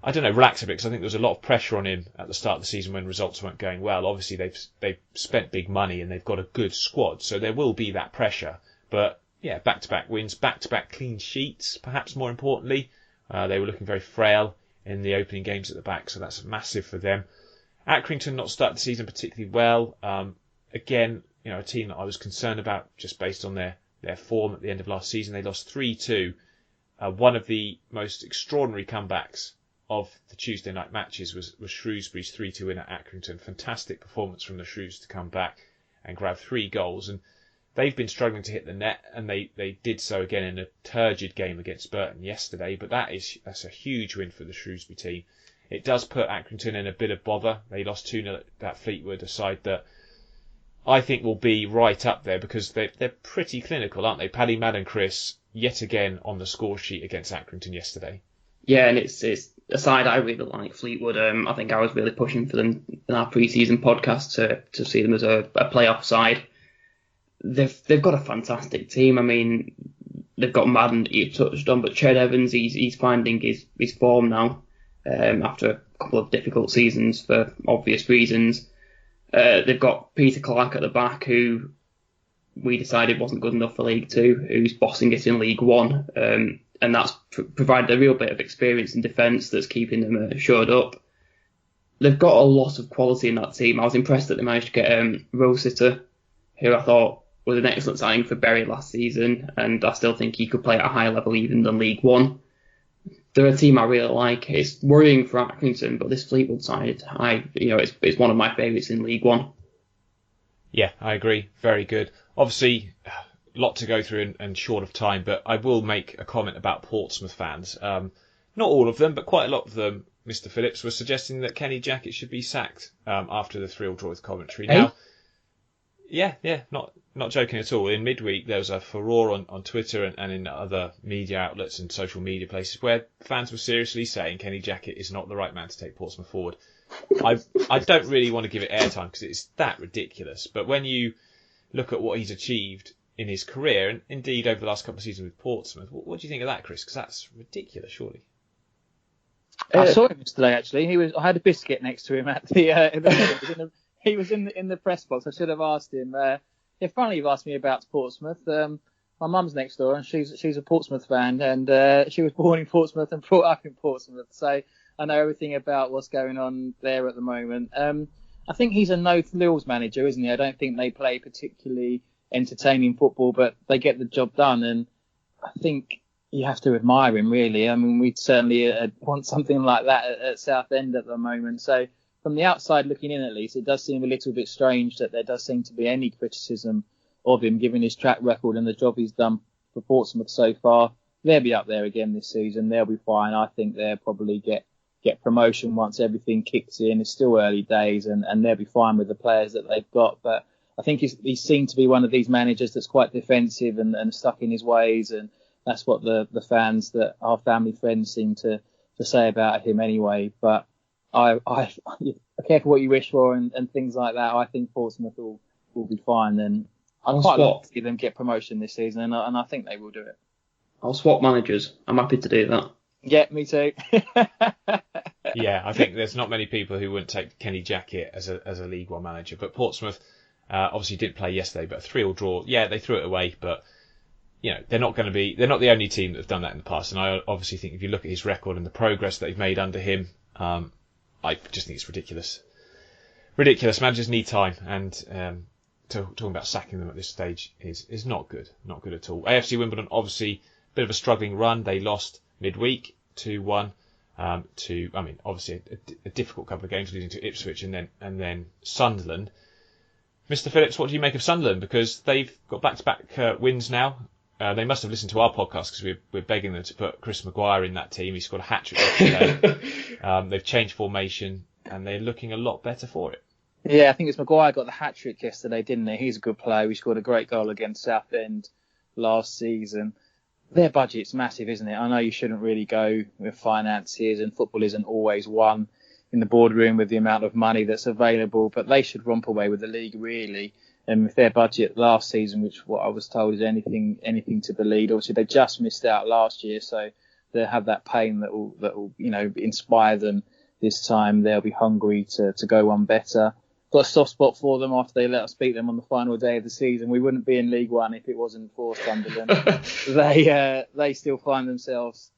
I don't know, relax a bit, because I think there was a lot of pressure on him at the start of the season when results weren't going well. Obviously, they've spent big money and they've got a good squad, so there will be that pressure. But yeah, back-to-back wins, back-to-back clean sheets, perhaps more importantly. They were looking very frail in the opening games at the back, so that's massive for them. Accrington not started the season particularly well. Again, a team that I was concerned about just based on their form at the end of last season. They lost 3-2. One of the most extraordinary comebacks of the Tuesday night matches was Shrewsbury's 3-2 win at Accrington. Fantastic performance from the Shrews to come back and grab 3 goals. And they've been struggling to hit the net, and they did so again in a turgid game against Burton yesterday. But that's a huge win for the Shrewsbury team. It does put Accrington in a bit of bother. They lost 2-0 at Fleetwood, a side that I think will be right up there because they're pretty clinical, aren't they? Paddy, Matt and Chris, yet again on the score sheet against Accrington yesterday. Yeah, and it's a side I really like, Fleetwood. I think I was really pushing for them in our pre-season podcast to see them as a playoff side. They've got a fantastic team. I mean, they've got Madden you've touched on, but Ched Evans, he's finding his form now after a couple of difficult seasons for obvious reasons. They've got Peter Clark at the back, who we decided wasn't good enough for League Two, who's bossing it in League One, and that's provided a real bit of experience in defence that's keeping them shored up. They've got a lot of quality in that team. I was impressed that they managed to get Rositter, who I thought was an excellent signing for Bury last season, and I still think he could play at a higher level even than League One. They're a team I really like. It's worrying for Accrington, but this Fleetwood side, it's one of my favourites in League One. Yeah, I agree. Very good. Obviously, a lot to go through and short of time, but I will make a comment about Portsmouth fans. Not all of them, but quite a lot of them, Mr. Phillips, was suggesting that Kenny Jackett should be sacked after the 3-3 draw with Coventry. Now, yeah, not joking at all. In midweek, there was a furore on Twitter and in other media outlets and social media places where fans were seriously saying Kenny Jackett is not the right man to take Portsmouth forward. I don't really want to give it airtime because it's that ridiculous. But when you look at what he's achieved in his career, and indeed over the last couple of seasons with Portsmouth, what do you think of that, Chris? Because that's ridiculous, surely. I saw him yesterday, actually. I had a biscuit next to him at the. He was in the press box. I should have asked him. Finally, you've asked me about Portsmouth. My mum's next door, and she's a Portsmouth fan, and she was born in Portsmouth and brought up in Portsmouth, so I know everything about what's going on there at the moment. I think he's a no-frills manager, isn't he? I don't think they play particularly entertaining football, but they get the job done, and I think you have to admire him, really. I mean, we'd certainly want something like that at Southend at the moment, so from the outside looking in, at least, it does seem a little bit strange that there does seem to be any criticism of him, given his track record and the job he's done for Portsmouth so far. They'll be up there again this season. They'll be fine. I think they'll probably get promotion once everything kicks in. It's still early days, and they'll be fine with the players that they've got. But I think he seemed to be one of these managers that's quite defensive and stuck in his ways, and that's what the fans, that our family friends, seem to say about him anyway. But I careful what you wish for and things like that. I think Portsmouth will be fine, and I'd quite like to see them get promotion this season, and I think they will do it. I'll swap managers. I'm happy to do that. Yeah, me too. Yeah, I think there's not many people who wouldn't take Kenny Jackett as a League One manager. But Portsmouth obviously didn't play yesterday, but a 3-3 draw. Yeah, they threw it away, but they're not the only team that have done that in the past. And I obviously think if you look at his record and the progress that they've made under him, I just think it's ridiculous. Ridiculous. Managers need time, and talking about sacking them at this stage is not good. Not good at all. AFC Wimbledon, obviously, a bit of a struggling run. They lost midweek 2-1 obviously a difficult couple of games, losing to Ipswich and then Sunderland. Mr. Phillips, what do you make of Sunderland? Because they've got back-to-back wins now. They must have listened to our podcast, because we're begging them to put Chris Maguire in that team. He scored a hat-trick yesterday. They've changed formation, and they're looking a lot better for it. Yeah, I think it's Maguire got the hat-trick yesterday, didn't he? He's a good player. He scored a great goal against Southend last season. Their budget's massive, isn't it? I know you shouldn't really go with finances, and football isn't always won in the boardroom with the amount of money that's available, but they should romp away with the league, really. And with their budget last season, which what I was told is anything to believe, obviously they just missed out last year, so they'll have that pain that will inspire them this time. They'll be hungry to go one better. Got a soft spot for them after they let us beat them on the final day of the season. We wouldn't be in League One if it wasn't for Sunderland. They still find themselves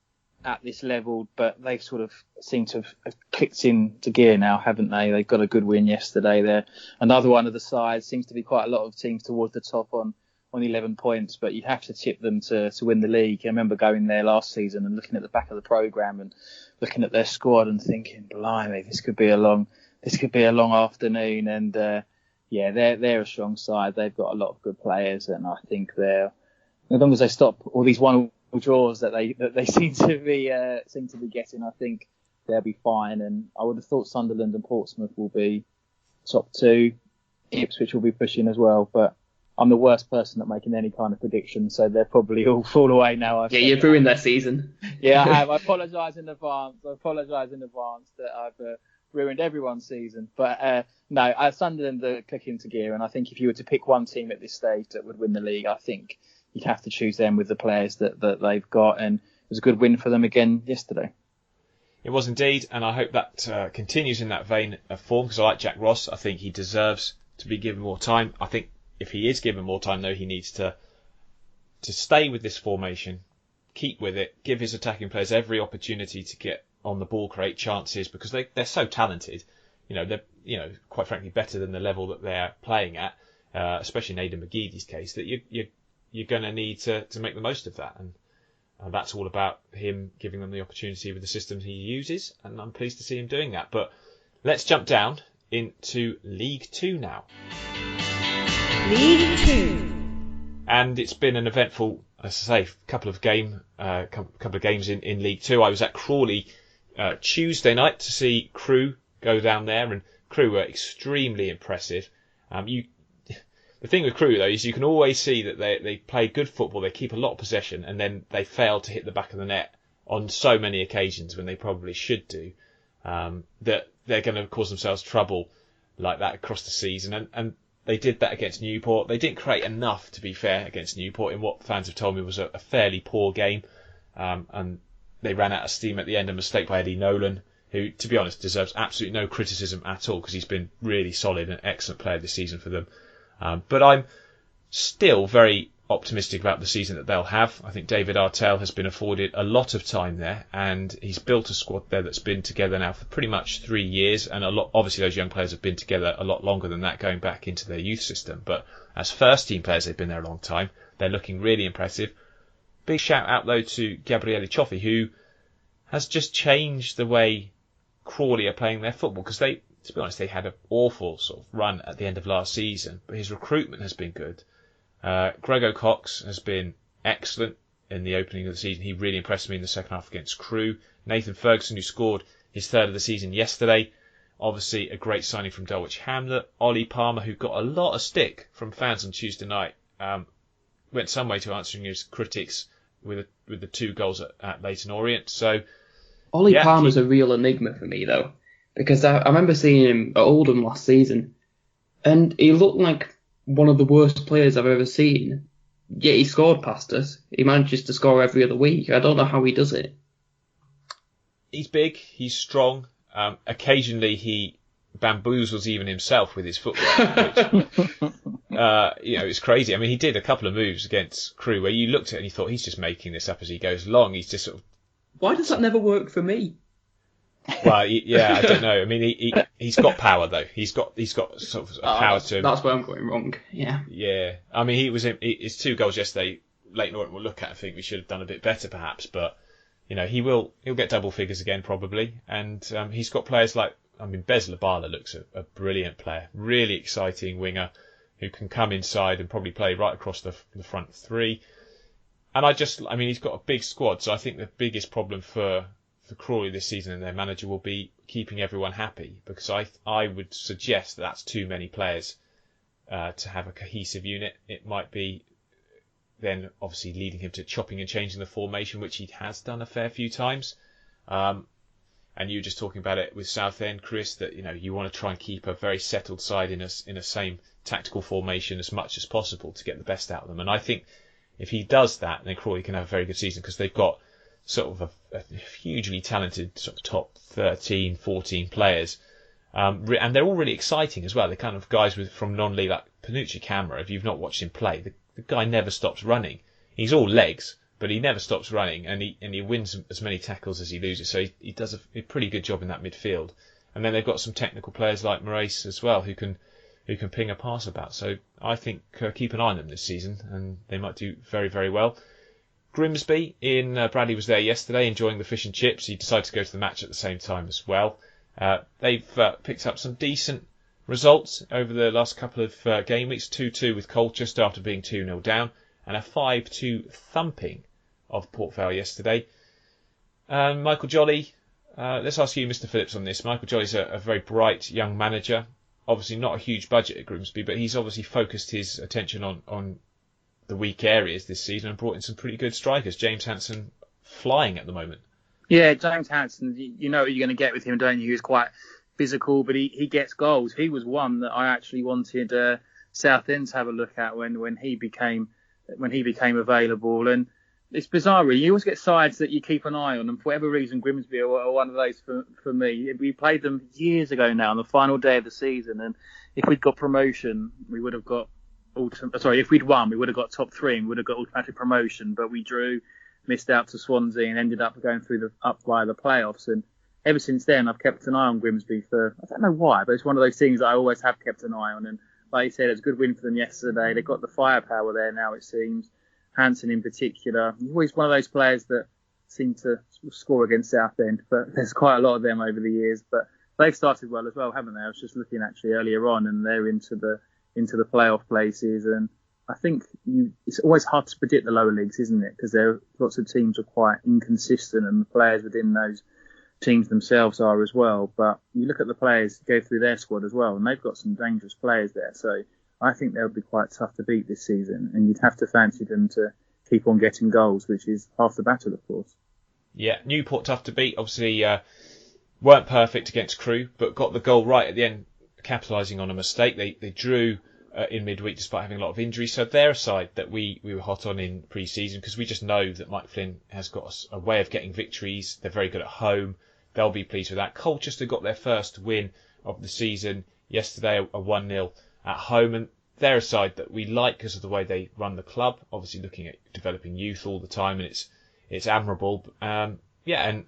at this level, but they sort of seem to have clicked into gear now, haven't they? They got a good win yesterday there. Another one of the sides. Seems to be quite a lot of teams towards the top on 11 points, but you'd have to tip them to win the league. I remember going there last season and looking at the back of the programme and looking at their squad and thinking, blimey, this could be a long afternoon. And they're a strong side. They've got a lot of good players, and I think as long as they stop all these 1-1 draws that they seem to be getting, I think they'll be fine. And I would have thought Sunderland and Portsmouth will be top two. Ipswich will be pushing as well, but I'm the worst person at making any kind of prediction, so they'll probably all fall away now. You've ruined their season. Yeah, I have. I apologise in advance that I've ruined everyone's season. But no, Sunderland are clicking into gear, and I think if you were to pick one team at this stage that would win the league, I think you'd have to choose them with the players that they've got, and it was a good win for them again yesterday. It was indeed, and I hope that continues in that vein of form, because I like Jack Ross. I think he deserves to be given more time. I think if he is given more time, though, he needs to stay with this formation, keep with it, give his attacking players every opportunity to get on the ball, create chances, because they're so talented. They're quite frankly better than the level that they're playing at, especially in Aidan McGeady's case, that you're going to need to make the most of that. And that's all about him giving them the opportunity with the systems he uses, and I'm pleased to see him doing that. But let's jump down into League Two now. League Two. And it's been an eventful, as I say, couple of games in League Two. I was at Crawley Tuesday night to see Crewe go down there, and Crewe were extremely impressive. The thing with Crewe, though, is you can always see that they play good football, they keep a lot of possession, and then they fail to hit the back of the net on so many occasions when they probably should do, that they're going to cause themselves trouble like that across the season. And they did that against Newport. They didn't create enough, to be fair, against Newport in what fans have told me was a fairly poor game. And they ran out of steam at the end, a mistake by Eddie Nolan, who, to be honest, deserves absolutely no criticism at all, because he's been really solid and excellent player this season for them. But I'm still very optimistic about the season that they'll have. I think David Artell has been afforded a lot of time there, and he's built a squad there that's been together now for pretty much 3 years, and obviously those young players have been together a lot longer than that, going back into their youth system. But as first team players, they've been there a long time. They're looking really impressive. Big shout out though to Gabriele Cioffi, who has just changed the way Crawley are playing their football, because to be honest, they had an awful sort of run at the end of last season, but his recruitment has been good. Grego Cox has been excellent in the opening of the season. He really impressed me in the second half against Crewe. Nathan Ferguson, who scored his third of the season yesterday, obviously a great signing from Dulwich Hamlet. Ollie Palmer, who got a lot of stick from fans on Tuesday night, went some way to answering his critics with the 2 goals at Leyton Orient. So Ollie Palmer's a real enigma for me, though, because I remember seeing him at Oldham last season, and he looked like one of the worst players I've ever seen. Yet he scored past us. He manages to score every other week. I don't know how he does it. He's big, he's strong. Occasionally he bamboozles even himself with his footwork, which, it's crazy. I mean, he did a couple of moves against Crewe where you looked at it and you thought, he's just making this up as he goes along. He's just sort of... Why does that never work for me? Well, I don't know. I mean, he's got power though. He's got sort of power to him. That's where I'm going wrong. Yeah. Yeah. I mean, his 2 goals yesterday. Leyton Orient will look at. I think we should have done a bit better, perhaps. But he'll get double figures again probably. And he's got players like, Bez Labala looks a brilliant player, really exciting winger who can come inside and probably play right across the front 3. And he's got a big squad, so I think the biggest problem for Crawley this season and their manager will be keeping everyone happy, because I would suggest that's too many players to have a cohesive unit. It might be then obviously leading him to chopping and changing the formation, which he has done a fair few times. And you were just talking about it with Southend, Chris, that you want to try and keep a very settled side in a same tactical formation as much as possible to get the best out of them. And I think if he does that, then Crawley can have a very good season, because they've got sort of a hugely talented sort of top 13, 14 players. And they're all really exciting as well. They're kind of guys from non-league, like Panucci Camera. If you've not watched him play, the guy never stops running. He's all legs, but he never stops running, and he wins as many tackles as he loses. So he does a pretty good job in that midfield. And then they've got some technical players like Moraes as well, who can ping a pass about. So I think keep an eye on them this season, and they might do very, very well. Grimsby Bradley was there yesterday enjoying the fish and chips. He decided to go to the match at the same time as well. They've picked up some decent results over the last couple of game weeks. 2-2 with Colchester after being 2-0 down, and a 5-2 thumping of Port Vale yesterday. Michael Jolly, let's ask you, Mr. Phillips, on this. Michael Jolly's a very bright young manager. Obviously not a huge budget at Grimsby, but he's obviously focused his attention on the weak areas this season and brought in some pretty good strikers. James Hansen flying at the moment. Yeah, James Hansen, you know what you're going to get with him, don't you? He's quite physical, but he gets goals. He was one that I actually wanted Southend to have a look at when he became available. And it's bizarre, really. You always get sides that you keep an eye on, and for whatever reason, Grimsby are one of those for me. We played them years ago now on the final day of the season, and if we'd got promotion, we would have got if we'd won, we would have got top 3 and we would have got automatic promotion. But we drew, missed out to Swansea, and ended up going up via the playoffs. And ever since then, I've kept an eye on Grimsby I don't know why, but it's one of those things that I always have kept an eye on. And like you said, it was a good win for them yesterday. They've got the firepower there now, it seems. Hansen in particular, he's always one of those players that seem to score against Southend, but there's quite a lot of them over the years. But they've started well as well, haven't they? I was just looking actually earlier on, and they're into the playoff places. And I think it's always hard to predict the lower leagues, isn't it? Because lots of teams are quite inconsistent, and the players within those teams themselves are as well. But you look at the players go through their squad as well, and they've got some dangerous players there. So I think they'll be quite tough to beat this season, and you'd have to fancy them to keep on getting goals, which is half the battle, of course. Yeah, Newport tough to beat. Obviously, weren't perfect against Crewe, but got the goal right at the end, capitalising on a mistake. They drew in midweek despite having a lot of injuries. So they're a side that we were hot on in pre-season, because we just know that Mike Flynn has got a way of getting victories. They're very good at home. They'll be pleased with that. Colchester got their first win of the season yesterday, a 1-0 at home, and they're a side that we like because of the way they run the club. Obviously looking at developing youth all the time, and it's admirable. And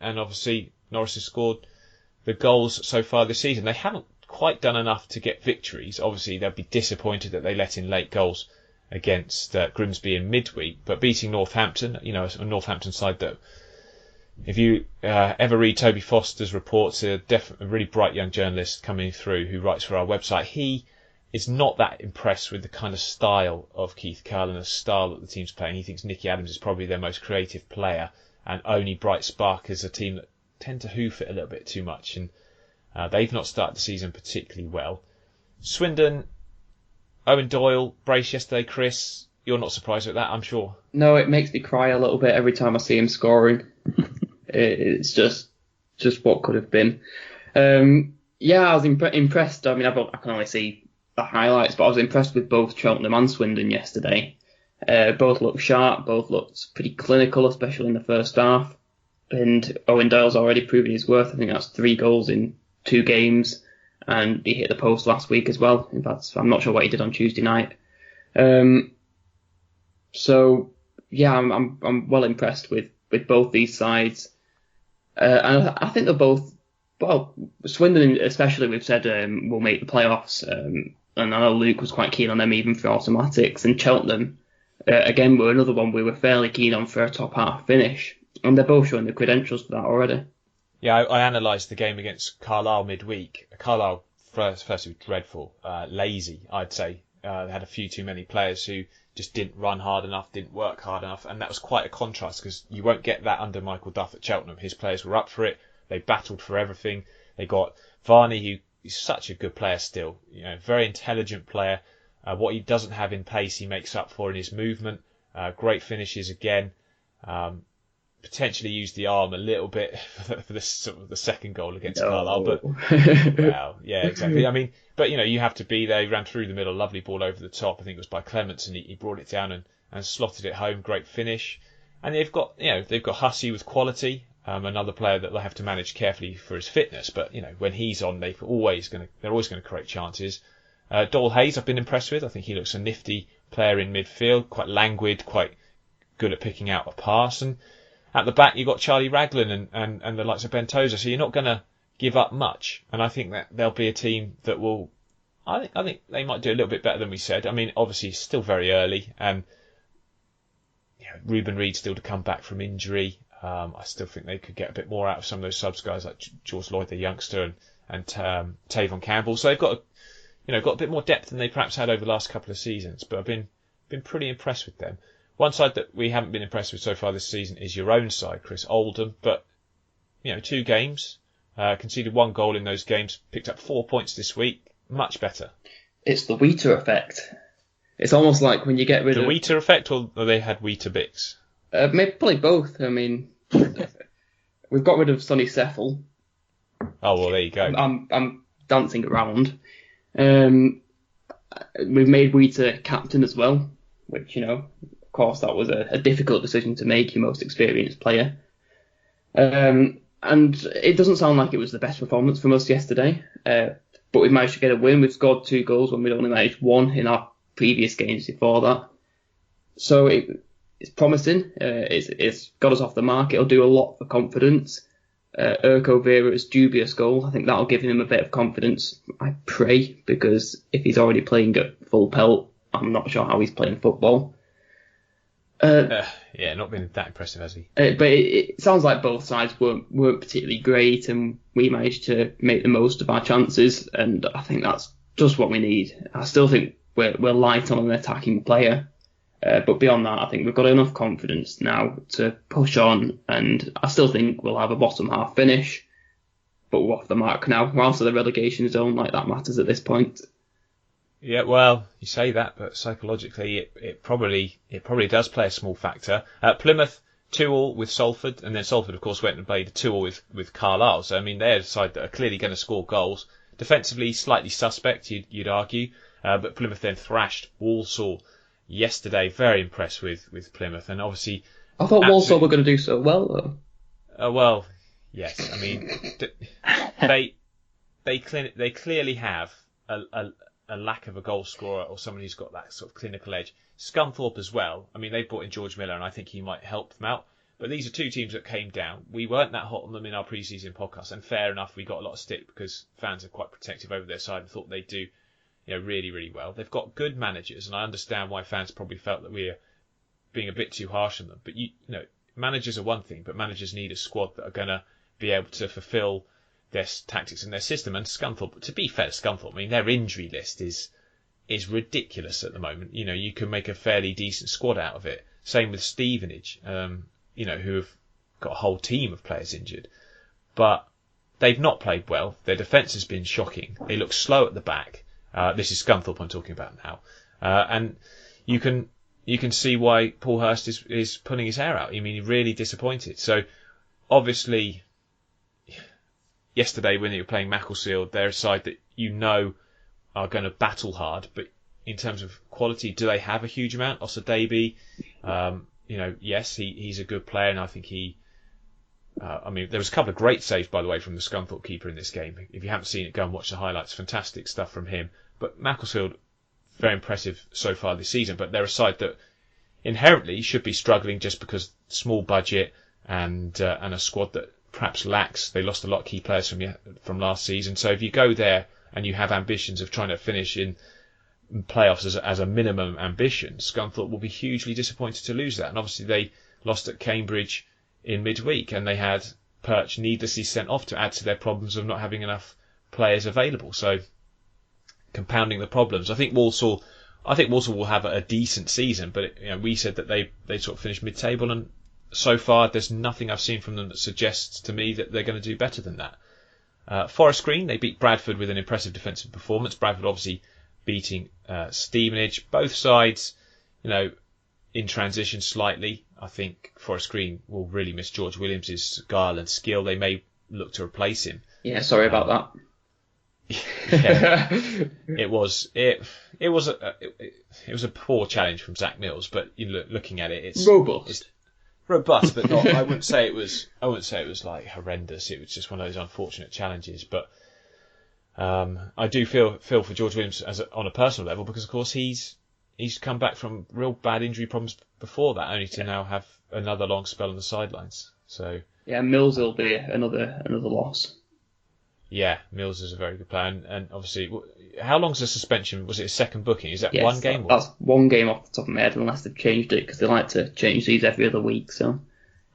obviously Norris has scored the goals so far this season. They haven't quite done enough to get victories. Obviously they'll be disappointed that they let in late goals against Grimsby in midweek, but beating Northampton, a Northampton side that, if you ever read Toby Foster's reports, a really bright young journalist coming through who writes for our website, he is not that impressed with the kind of style of Keith Curle and the style that the team's playing. He thinks Nicky Adams is probably their most creative player, and only Bright Spark is a team that tend to hoof it a little bit too much, and they've not started the season particularly well. Swindon, Owen Doyle, brace yesterday, Chris. You're not surprised at that, I'm sure. No, it makes me cry a little bit every time I see him scoring. It's just what could have been. Yeah, I was impressed. I mean, I can only see the highlights, but I was impressed with both Cheltenham and Swindon yesterday. Both looked sharp, both looked pretty clinical, especially in the first half. And Owen Doyle's already proven his worth. I think that's 3 goals in 2 games, and he hit the post last week as well. In fact, I'm not sure what he did on Tuesday night. So yeah, I'm well impressed with both these sides, and I think they're both. Well, Swindon especially, we've said will make the playoffs, and I know Luke was quite keen on them even for automatics. And Cheltenham, again, were another one we were fairly keen on for a top half finish, and they're both showing the credentials for that already. Yeah, I analysed the game against Carlisle midweek. Carlisle firstly was dreadful, lazy, I'd say. They had a few too many players who just didn't run hard enough, didn't work hard enough, and that was quite a contrast because you won't get that under Michael Duff at Cheltenham. His players were up for it. They battled for everything. They got Varney, who is such a good player still, very intelligent player. What he doesn't have in pace, he makes up for in his movement. Great finishes again. Potentially used the arm a little bit for the sort of the second goal against Carlisle, but well, yeah, exactly. I mean, but you have to be there. He ran through the middle, lovely ball over the top. I think it was by Clements, and he brought it down and slotted it home. Great finish. And they've got Hussey with quality. Another player that they'll have to manage carefully for his fitness, but when he's on, they're always going to create chances. Doyle Hayes, I've been impressed with. I think he looks a nifty player in midfield, quite languid, quite good at picking out a pass. And at the back, you've got Charlie Raglan and the likes of Ben Tozer, so you're not going to give up much. And I think that they'll be a team that will. I think they might do a little bit better than we said. I mean, obviously, it's still very early, and Ruben Reid still to come back from injury. I still think they could get a bit more out of some of those subs guys like George Lloyd, the youngster, and Tavon Campbell. So they've got a bit more depth than they perhaps had over the last couple of seasons. But I've been pretty impressed with them. One side that we haven't been impressed with so far this season is your own side, Chris, Oldham. But 2 games, conceded 1 goal in those games, picked up 4 points this week. Much better. It's the Wheater effect. It's almost like when you get rid of the Wheater effect, or they had Wheater bits. Maybe probably both. I mean, we've got rid of Sonny Seffel. Oh well, there you go. I'm dancing around. We've made Wheater captain as well, which of course that was a difficult decision to make. Your most experienced player, and it doesn't sound like it was the best performance from us yesterday. But we managed to get a win. We've scored 2 goals when we'd only managed 1 in our previous games before that. So it's promising. It's got us off the mark. It'll do a lot for confidence. Urko Vera's dubious goal, I think that'll give him a bit of confidence, I pray, because if he's already playing at full pelt, I'm not sure how he's playing football. Yeah, not been that impressive, has he? But it sounds like both sides weren't particularly great, and we managed to make the most of our chances, and I think that's just what we need. I still think we're light on an attacking player. But beyond that, I think we've got enough confidence now to push on, and I still think we'll have a bottom half finish, but we're off the mark now. We're out of the relegation zone, like that matters at this point. Yeah, well, you say that, but psychologically it probably does play a small factor. Plymouth 2-2 with Salford, and then Salford, of course, went and played a 2-2 with Carlisle. So I mean, they're a side that are clearly going to score goals. Defensively, slightly suspect, you'd argue, but Plymouth then thrashed Walsall yesterday. Very impressed with Plymouth, and obviously I thought Walsall were going to do so well though. Well, yes. I mean, they clearly have a lack of a goal scorer or someone who's got that sort of clinical edge. Scunthorpe as well. I mean, they've brought in George Miller, and I think he might help them out. But these are 2 teams that came down. We weren't that hot on them in our pre-season podcast, and fair enough, we got a lot of stick because fans are quite protective over their side and thought they'd do really, really well. They've got good managers, and I understand why fans probably felt that we're being a bit too harsh on them. But managers are one thing, but managers need a squad that are going to be able to fulfil their tactics and their system. And Scunthorpe, to be fair to Scunthorpe, I mean, their injury list is is ridiculous at the moment. You know, you can make a fairly decent squad out of it. Same with Stevenage, you know, who have got a whole team of players injured. But they've not played well. Their defence has been shocking. They look slow at the back. This is Scunthorpe I'm talking about now. And you can see why Paul Hurst is pulling his hair out. I mean, he's really disappointed. So, obviously, yesterday when you were playing Macclesfield, they're a side that you know are going to battle hard. But in terms of quality, do they have a huge amount? Osadebe, you know, yes, he's a good player, and I think I mean, there was a couple of great saves, by the way, from the Scunthorpe keeper in this game. If you haven't seen it, go and watch the highlights. Fantastic stuff from him. But Macclesfield, very impressive so far this season. But they're a side that inherently should be struggling just because small budget and a squad that perhaps lacks. They lost a lot of key players from last season. So if you go there and you have ambitions of trying to finish in playoffs as a minimum ambition, Scunthorpe will be hugely disappointed to lose that. And obviously they lost at Cambridge in midweek, and they had Perch needlessly sent off to add to their problems of not having enough players available. So compounding the problems, I think Walsall will have a decent season, but you know, we said that they sort of finished mid-table, and so far there's nothing I've seen from them that suggests to me that they're going to do better than that. Forest Green, they beat Bradford with an impressive defensive performance. Bradford obviously beating Stevenage. Both sides, you know, in transition slightly. I think Forest Green will really miss George Williams' guile and skill. They may look to replace him. Yeah, sorry about that. Yeah, it was a poor challenge from Zach Mills, but you know, looking at it, it's robust, but not. I wouldn't say it was like horrendous. It was just one of those unfortunate challenges. But I do feel for George Williams on a personal level, because of course he's come back from real bad injury problems before that, only to now have another long spell on the sidelines. So yeah, Mills will be another loss. Yeah, Mills is a very good player, and obviously, how long's the suspension? Was it a second booking? Is that one game? That's one game off the top of my head, unless they've changed it, because they like to change these every other week. So.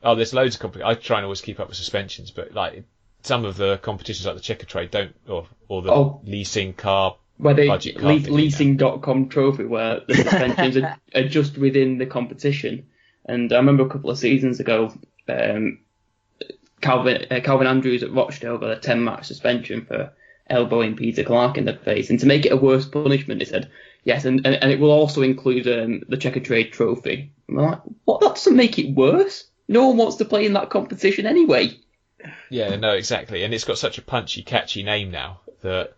Oh, there's loads of competitions. I try and always keep up with suspensions, but like some of the competitions, like the Checker Trade, don't, or the leasing car. Where they budget leasing.com trophy, where the suspensions are just within the competition. And I remember a couple of seasons ago, Calvin Andrews at Rochdale got a 10-match suspension for elbowing Peter Clark in the face. And to make it a worse punishment, they said, yes, and it will also include the Checker Trade trophy. And we're like, what? That doesn't make it worse. No one wants to play in that competition anyway. Yeah, no, exactly. And it's got such a punchy, catchy name now that,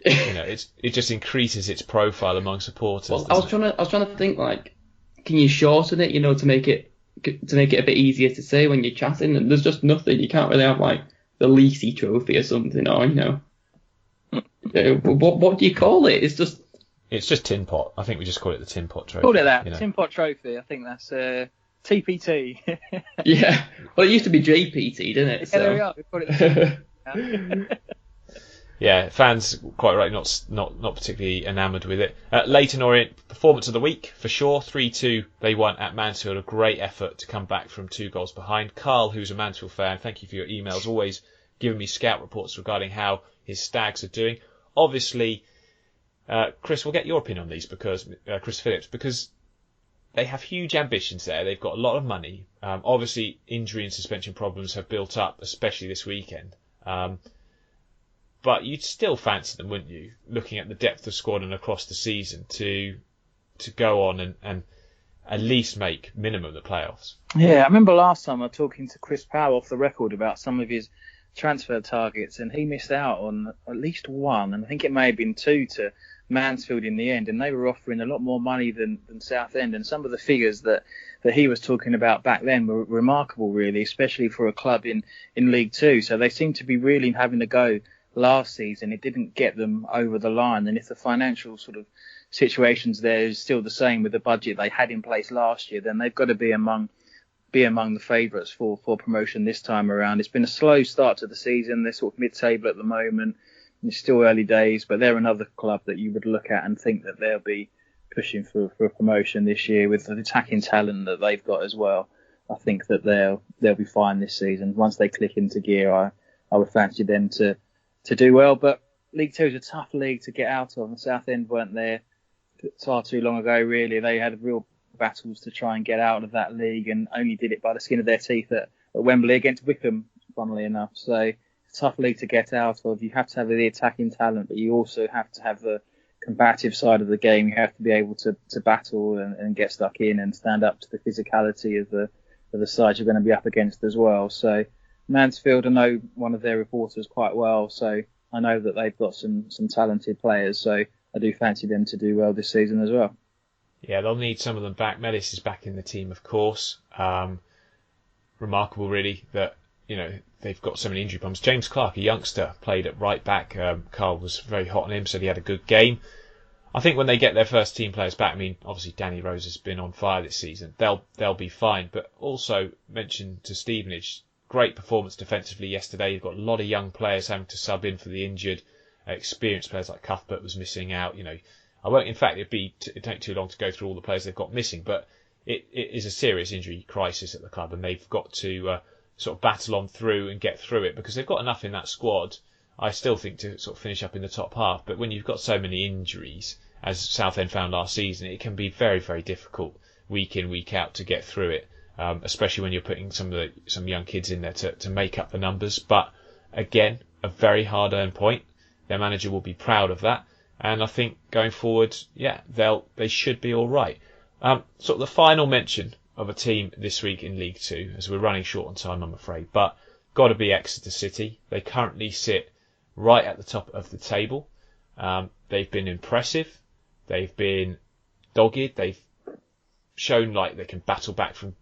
you know, it just increases its profile among supporters. Well, I was trying to think, like, can you shorten it, you know, to make it a bit easier to say when you're chatting? And there's just nothing. You can't really have like the Lacey Trophy or something, or you know, what do you call it? It's just Tin Pot. I think we just call it the Tin Pot Trophy. Call it that, you know? Tin Pot Trophy. I think that's TPT. Yeah, well, it used to be JPT, didn't it? Yeah, there we are. We put it. Yeah, fans quite right, not particularly enamoured with it. Leyton Orient, performance of the week for sure. 3-2 they won at Mansfield. A great effort to come back from 2 goals behind. Carl, who's a Mansfield fan, thank you for your emails. Always giving me scout reports regarding how his Stags are doing. Obviously, Chris, we'll get your opinion on these because Chris Phillips, because they have huge ambitions there. They've got a lot of money. Obviously, injury and suspension problems have built up, especially this weekend. But you'd still fancy them, wouldn't you? Looking at the depth of squad and across the season to go on and at least make minimum the playoffs. Yeah, I remember last time I was talking to Chris Powell off the record about some of his transfer targets, and he missed out on at least one, and I think it may have been 2 to Mansfield in the end, and they were offering a lot more money than Southend, and some of the figures that he was talking about back then were remarkable, really, especially for a club in League Two. So they seem to be really having a go last season. It didn't get them over the line, and if the financial sort of situations there is still the same with the budget they had in place last year, then they've got to be among the favourites for promotion this time around. It's been a slow start to the season. They're sort of mid-table at the moment. It's still early days, but they're another club that you would look at and think that they'll be pushing for a promotion this year with the attacking talent that they've got as well. I think that they'll be fine this season. Once they click into gear, I would fancy them to do well. But League Two is a tough league to get out of, and Southend weren't there far too long ago, really. They had real battles to try and get out of that league and only did it by the skin of their teeth at Wembley against Wycombe, funnily enough. So it's a tough league to get out of. You have to have the attacking talent, but you also have to have the combative side of the game. You have to be able to battle and get stuck in and stand up to the physicality of the side you're going to be up against as well. So Mansfield, I know one of their reporters quite well, so I know that they've got some talented players. So I do fancy them to do well this season as well. Yeah, they'll need some of them back. Mellis is back in the team, of course. Remarkable, really, that they've got so many injury problems. James Clark, a youngster, played at right back. Carl was very hot on him, said he had a good game. I think when they get their first team players back, I mean, obviously Danny Rose has been on fire this season. They'll be fine. But also mentioned to Stevenage, great performance defensively yesterday. You've got a lot of young players having to sub in for the injured. Experienced players like Cuthbert was missing out. I won't. In fact, it'd take too long to go through all the players they've got missing. But it is a serious injury crisis at the club, and they've got to sort of battle on through and get through it because they've got enough in that squad. I still think to sort of finish up in the top half. But when you've got so many injuries, as Southend found last season, it can be very, very difficult week in, week out to get through it. Especially when you're putting some young kids in there to make up the numbers. But again, a very hard-earned point. Their manager will be proud of that. And I think going forward, they should be all right. Sort of the final mention of a team this week in League Two, as we're running short on time, I'm afraid, but got to be Exeter City. They currently sit right at the top of the table. They've been impressive. They've been dogged. They've shown like they can battle back from,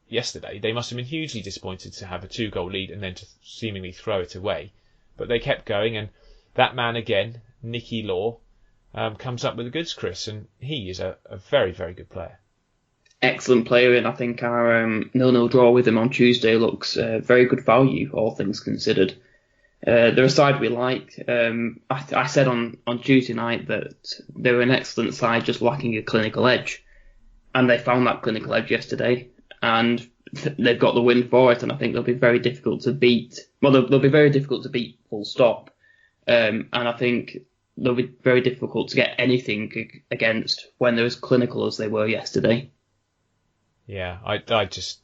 yesterday. They must have been hugely disappointed to have a 2-goal lead and then to seemingly throw it away. But they kept going, and that man again, Nicky Law, comes up with the goods, Chris, and he is a very, very good player. Excellent player, and I think our 0-0 draw with him on Tuesday looks very good value, all things considered. They're a side we like. I said on Tuesday night that they were an excellent side, just lacking a clinical edge, and they found that clinical edge yesterday, and they've got the win for it, and I think they'll be very difficult to beat. Well, they'll be very difficult to beat, full stop. And I think they'll be very difficult to get anything against when they're as clinical as they were yesterday. Yeah, I just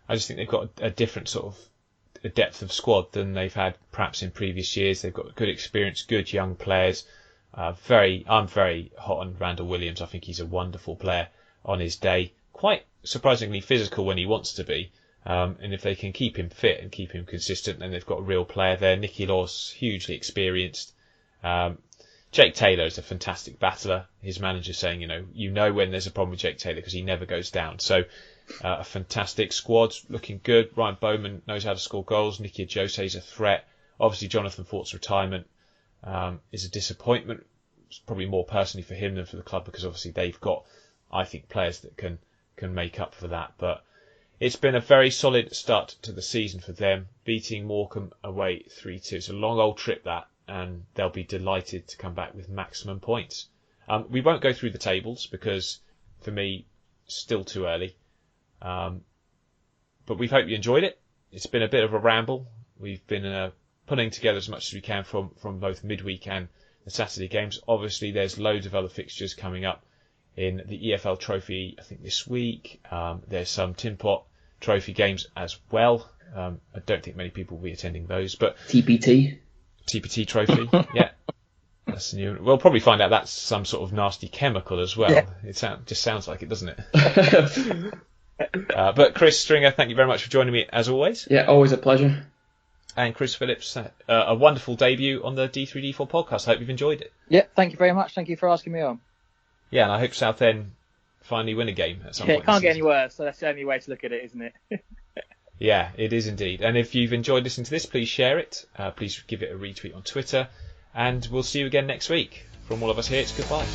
think they've got a different sort of a depth of squad than they've had perhaps in previous years. They've got good experience, good young players. I'm very hot on Randall Williams. I think he's a wonderful player on his day. Quite surprisingly physical when he wants to be. And if they can keep him fit and keep him consistent, then they've got a real player there. Nicky Law's hugely experienced. Jake Taylor is a fantastic battler. His manager's saying, when there's a problem with Jake Taylor because he never goes down. So a fantastic squad, looking good. Ryan Bowman knows how to score goals. Nicky Jose's a threat. Obviously, Jonathan Fort's retirement is a disappointment. It's probably more personally for him than for the club because obviously they've got, I think, players that can make up for that. But it's been a very solid start to the season for them, beating Morecambe away 3-2. It's a long old trip that, and they'll be delighted to come back with maximum points. We won't go through the tables because, for me, still too early. But we hope you enjoyed it. It's been a bit of a ramble. We've been putting together as much as we can from both midweek and the Saturday games. Obviously, there's loads of other fixtures coming up in the EFL Trophy, I think, this week. There's some Tin Pot Trophy games as well. I don't think many people will be attending those, but TPT Trophy, yeah, that's new. We'll probably find out that's some sort of nasty chemical as well. Yeah. It just sounds like it, doesn't it? But Chris Stringer, thank you very much for joining me as always. Yeah, always a pleasure. And Chris Phillips, a wonderful debut on the D3D4 podcast. I hope you've enjoyed it. Yeah, thank you very much. Thank you for asking me on. Yeah, and I hope Southend finally win a game at some point. It can't get any worse, so that's the only way to look at it, isn't it? Yeah, it is indeed. And if you've enjoyed listening to this, please share it. Please give it a retweet on Twitter. And we'll see you again next week. From all of us here, it's goodbye.